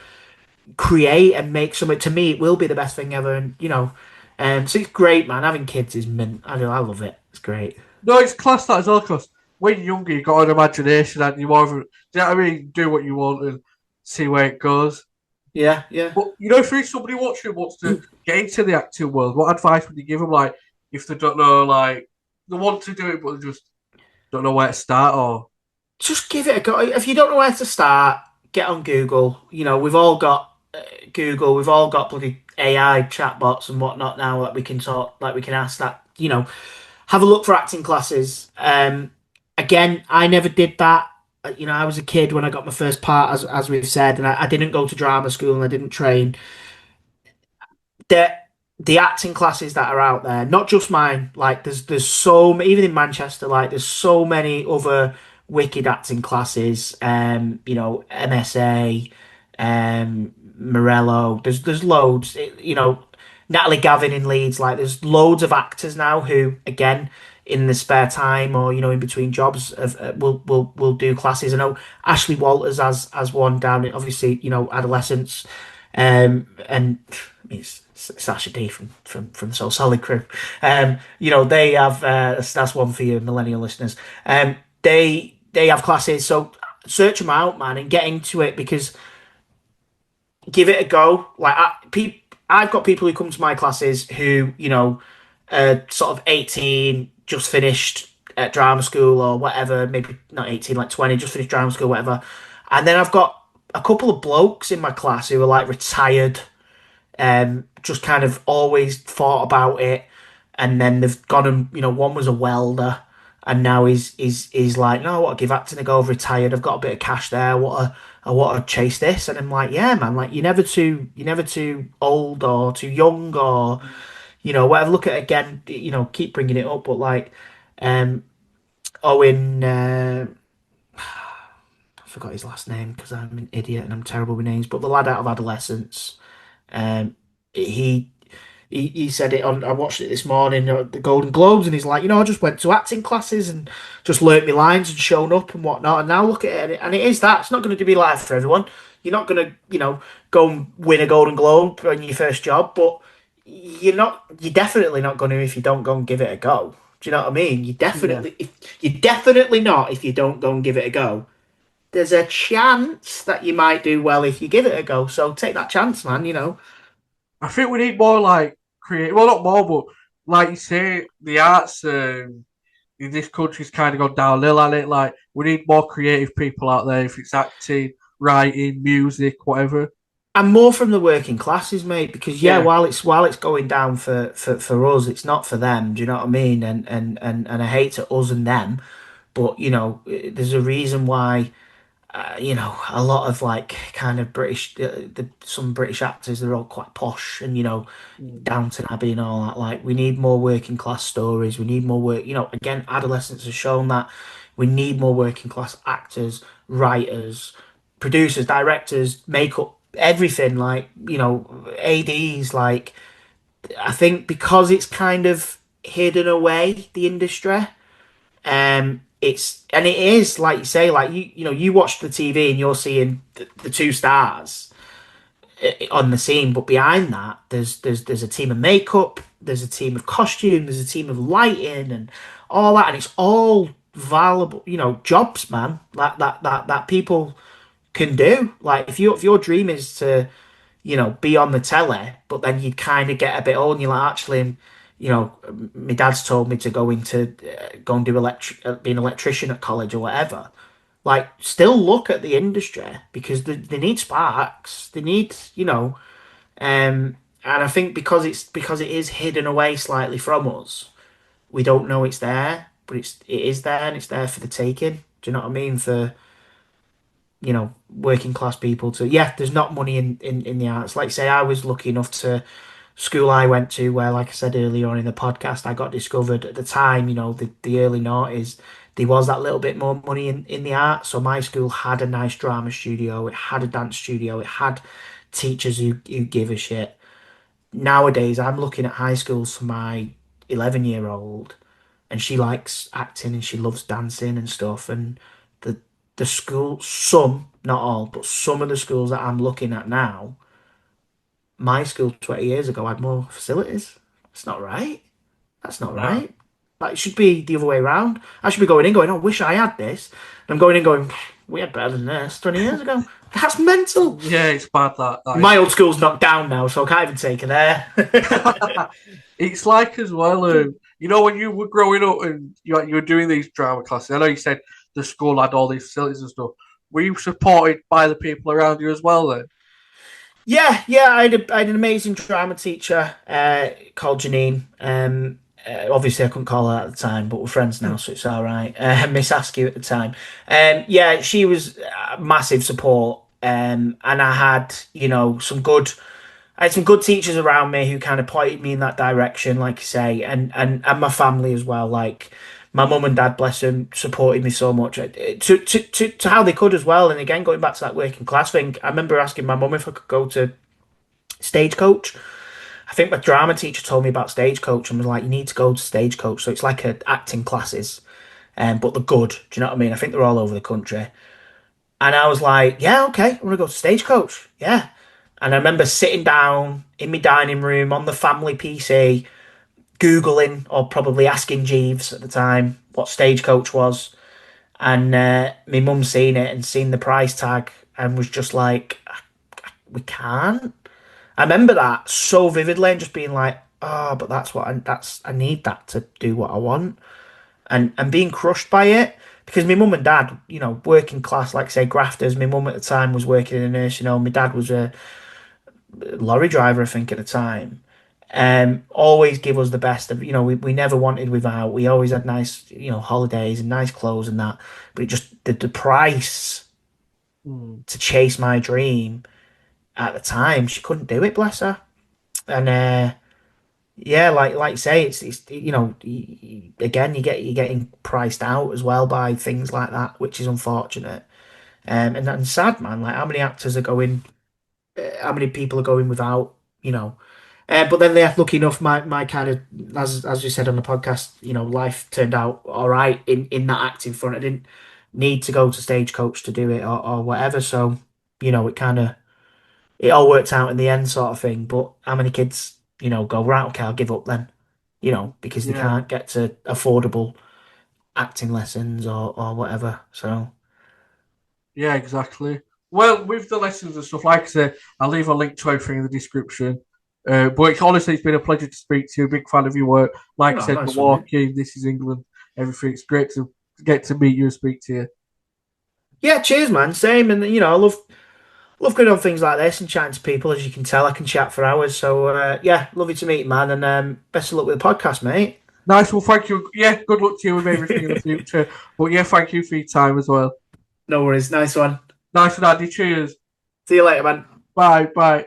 create and make something. To me, it will be the best thing ever. And so it's great, man. Having kids is mint. I love it. It's great. No, it's class that as well, because when you're younger, you got an imagination and you more of a, do you know what I mean? Do what you want and see where it goes. Yeah, yeah. But if there's somebody watching who wants to get into the acting world, what advice would you give them? Like, if they don't know, like, they want to do it, but they just don't know where to start, or Just give it a go. If you don't know where to start, get on Google. We've all got Google. We've all got bloody AI chatbots and whatnot now that we can talk, like we can ask that. Have a look for acting classes. Again, I never did that. I was a kid when I got my first part, as we've said, and I didn't go to drama school and I didn't train. The the acting classes that are out there, not just mine. Like there's even in Manchester, like there's so many other wicked acting classes. MSA, Morello. There's loads. Natalie Gavin in Leeds. Like there's loads of actors now who, again, in the spare time or in between jobs, will do classes. I know Ashley Walters has one down in, obviously, adolescence, and I mean, it's Sasha D from the So Solid crew. They have that's one for you millennial listeners. They have classes, so search them out, man, and get into it because give it a go. Like I've got people who come to my classes who sort of 18, just finished at drama school or whatever, maybe not 18, like 20, just finished drama school, whatever. And then I've got a couple of blokes in my class who are like retired, just kind of always thought about it, and then they've gone and one was a welder, and now he's like, "No, I want to give acting a go. I've retired. I've got a bit of cash there. I want to chase this." And I'm like, "Yeah, man. Like you're never too old or too young or whatever. Look at it again. Keep bringing it up, but like, um, Owen." I forgot his last name because I'm an idiot and I'm terrible with names. But the lad out of Adolescence, um, he he said it on. I watched it this morning at the Golden Globes, and he's like, I just went to acting classes and just learnt my lines and shown up and whatnot. And now look at it, and it is that. It's not going to be life for everyone. You're not going to, go and win a Golden Globe on your first job, but you're not. You're definitely not going to if you don't go and give it a go. Do you know what I mean? yeah. You're definitely not if you don't go and give it a go. There's a chance that you might do well if you give it a go. So take that chance, man. I think we need more like creative. Well, not more, but like you say, the arts in this country's kind of gone downhill at it. Like we need more creative people out there. If it's acting, writing, music, whatever. And more from the working classes, mate, because yeah, Yeah, while it's going down for us, it's not for them. Do you know what I mean? And I hate to us and them, but there's a reason why a lot of like kind of British, some British actors, they're all quite posh and Downton Abbey and all that. Like, we need more working class stories. We need more work. Again, adolescence has shown that we need more working class actors, writers, producers, directors, makeup, everything. Like, ADs. Like, I think because it's kind of hidden away the industry. It is like you say, like you watch the TV and you're seeing the two stars on the scene, but behind that, there's a team of makeup, there's a team of costume, there's a team of lighting and all that, and it's all valuable, jobs, man. That people can do. Like if your dream is to be on the telly, but then you kind of get a bit old and you're like, actually, my dad's told me to go and do be an electrician at college or whatever. Like, still look at the industry because they need sparks. They need, And I think because it is hidden away slightly from us, we don't know it's there, but it is there and it's there for the taking. Do you know what I mean? For working class people to there's not money in the arts. Like say I was lucky enough to school I went to where, like I said earlier on in the podcast, I got discovered at the time, the early noughties, there was that little bit more money in the arts. So my school had a nice drama studio, it had a dance studio, it had teachers who give a shit. Nowadays, I'm looking at high schools for my 11-year-old, and she likes acting and she loves dancing and stuff. And the the school, some, not all, but some of the schools that I'm looking at now, my school 20 years ago had more facilities. It's not right. That's not Nah. right. Like, it should be the other way around. I should be going in going, oh, I wish I had this. And I'm going in going, we had better than this 20 years ago. That's mental. Yeah, it's bad that My is. old school's knocked down now, so I can't even take her there. It's like as well, when you were growing up and you were doing these drama classes. I know you said the school had all these facilities and stuff. Were you supported by the people around you as well then? Yeah. I had an amazing drama teacher called Janine. Obviously, I couldn't call her at the time, but we're friends now, so it's all right. Miss Askew at the time. Yeah, she was massive support. And I had, I had some good teachers around me who kind of pointed me in that direction, like you say, and my family as well. Like my mum and dad, bless them, supported me so much to how they could as well. And again, going back to that working class thing, I remember asking my mum if I could go to Stagecoach. I think my drama teacher told me about Stagecoach and was like, "You need to go to Stagecoach." So it's like a acting classes, but they're good. Do you know what I mean? I think they're all over the country. And I was like, yeah, okay, I'm gonna go to Stagecoach. Yeah. And I remember sitting down in my dining room on the family PC, Googling or probably asking Jeeves at the time what Stagecoach was. And my mum seen it and seen the price tag and was just like, we can't. I remember that so vividly and just being like, oh, but I need that to do what I want. And being crushed by it because my mum and dad, working class, like say grafters. My mum at the time was working in a nursing home. My dad was a lorry driver, I think, at the time. Always give us the best of, we never wanted without. We always had nice, holidays and nice clothes and that. But it just the price Hmm. to chase my dream at the time, she couldn't do it, bless her. And yeah, like you say, it's again you're getting priced out as well by things like that, which is unfortunate. And sad, man. Like how many actors are going, how many people are going without, you know. But then they're lucky enough. My kind of as you said on the podcast, life turned out all right in that acting front. I didn't need to go to Stagecoach to do it or whatever. So it kind of it all worked out in the end, sort of thing. But how many kids, go right? Okay, I'll give up then. Because they Yeah. can't get to affordable acting lessons or whatever. So Yeah, exactly. Well, with the lessons and stuff, like I said, I'll leave a link to everything in the description. But honestly, it's been a pleasure to speak to you. Big fan of your work. Like I oh, said, The nice one, mate. Walking, This Is England, everything. It's great to get to meet you and speak to you. Yeah, cheers, man. Same, and I love going on things like this and chatting to people. As you can tell, I can chat for hours. So yeah, lovely to meet you, man, and best of luck with the podcast, mate. Nice. Well, thank you. Yeah, good luck to you with everything in the future. But yeah, thank you for your time as well. No worries, nice one. Nice and Andy. Cheers. See you later, man. Bye. Bye.